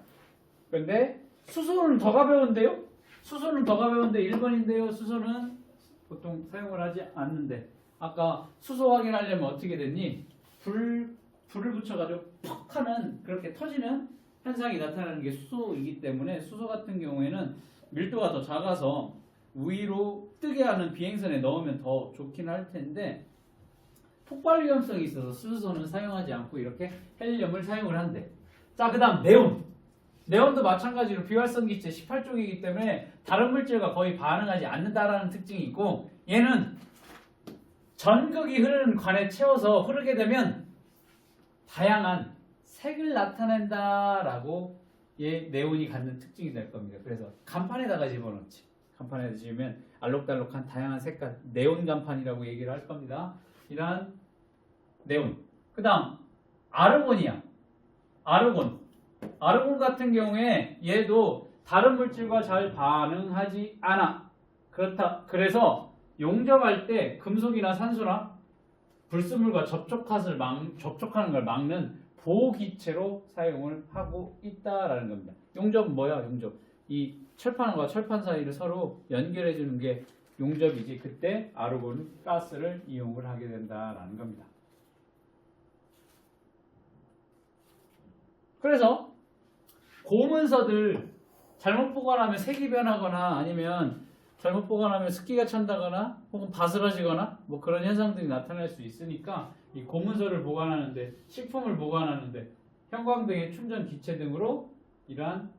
Speaker 1: 그런데 수소는 더 가벼운데요? 수소는 더 가벼운데 1번인데요. 수소는 보통 사용을 하지 않는데 아까 수소 확인하려면 어떻게 됐니? 불을 붙여가지고 퍽 하는 그렇게 터지는 현상이 나타나는 게 수소이기 때문에 수소 같은 경우에는 밀도가 더 작아서 위로 뜨게 하는 비행선에 넣으면 더 좋긴 할 텐데 폭발 위험성이 있어서 수소는 사용하지 않고 이렇게 헬륨을 사용을 한대. 자, 그 다음 네온. 네온도 마찬가지로 비활성 기체 18쪽이기 때문에 다른 물질과 거의 반응하지 않는다라는 특징이 있고 얘는 전극이 흐르는 관에 채워서 흐르게 되면 다양한 색을 나타낸다라고 얘 네온이 갖는 특징이 될 겁니다. 그래서 간판에다가 집어넣지. 간판에다 집으면 알록달록한 다양한 색깔 네온 간판이라고 얘기를 할 겁니다. 이러한 네온. 그 다음 아르곤이야. 아르곤 같은 경우에 얘도 다른 물질과 잘 반응하지 않아. 그래서 용접할 때 금속이나 산소나 불순물과 접촉하는 걸 막는 보기체로 사용을 하고 있다라는 겁니다. 용접은 뭐야? 용접. 이 철판과 철판 사이를 서로 연결해 주는 게 용접이지. 그때 아르곤 가스를 이용을 하게 된다라는 겁니다. 그래서 고문서들 잘못 보관하면 색이 변하거나 아니면 잘못 보관하면 습기가 찬다거나 혹은 바스러지거나 뭐 그런 현상들이 나타날 수 있으니까 이 고문서를 보관하는데 식품을 보관하는데 형광등의 충전 기체 등으로 이러한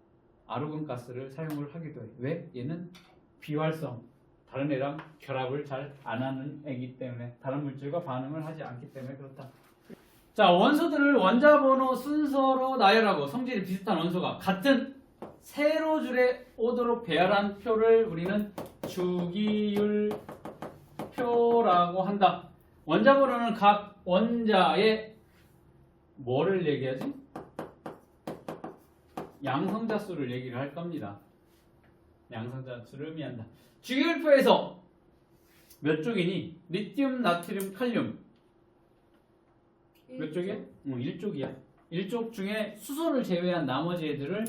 Speaker 1: 아르곤 가스를 사용을 하기도 해요. 왜? 얘는 비활성 다른 애랑 결합을 잘 안 하는 애기 때문에 다른 물질과 반응을 하지 않기 때문에 그렇다. 자, 원소들을 원자 번호 순서로 나열하고 성질이 비슷한 원소가 같은 세로줄에 오도록 배열한 표를 우리는 주기율표라고 한다. 원자 번호는 각 원자의 뭐를 얘기하지? 양성자 수를 얘기를 할 겁니다. 양성자 수를 의미한다. 주기율표에서 몇 쪽이니? 리튬, 나트륨, 칼륨 몇 쪽이야? 1쪽이야. 1쪽 중에 수소를 제외한 나머지 애들을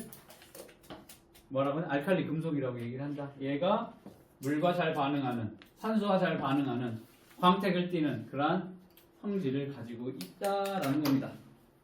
Speaker 1: 뭐라고 하냐? 알칼리 금속이라고 얘기를 한다. 얘가 물과 잘 반응하는, 산소와 잘 반응하는, 광택을 띠는 그러한 성질을 가지고 있다라는 겁니다.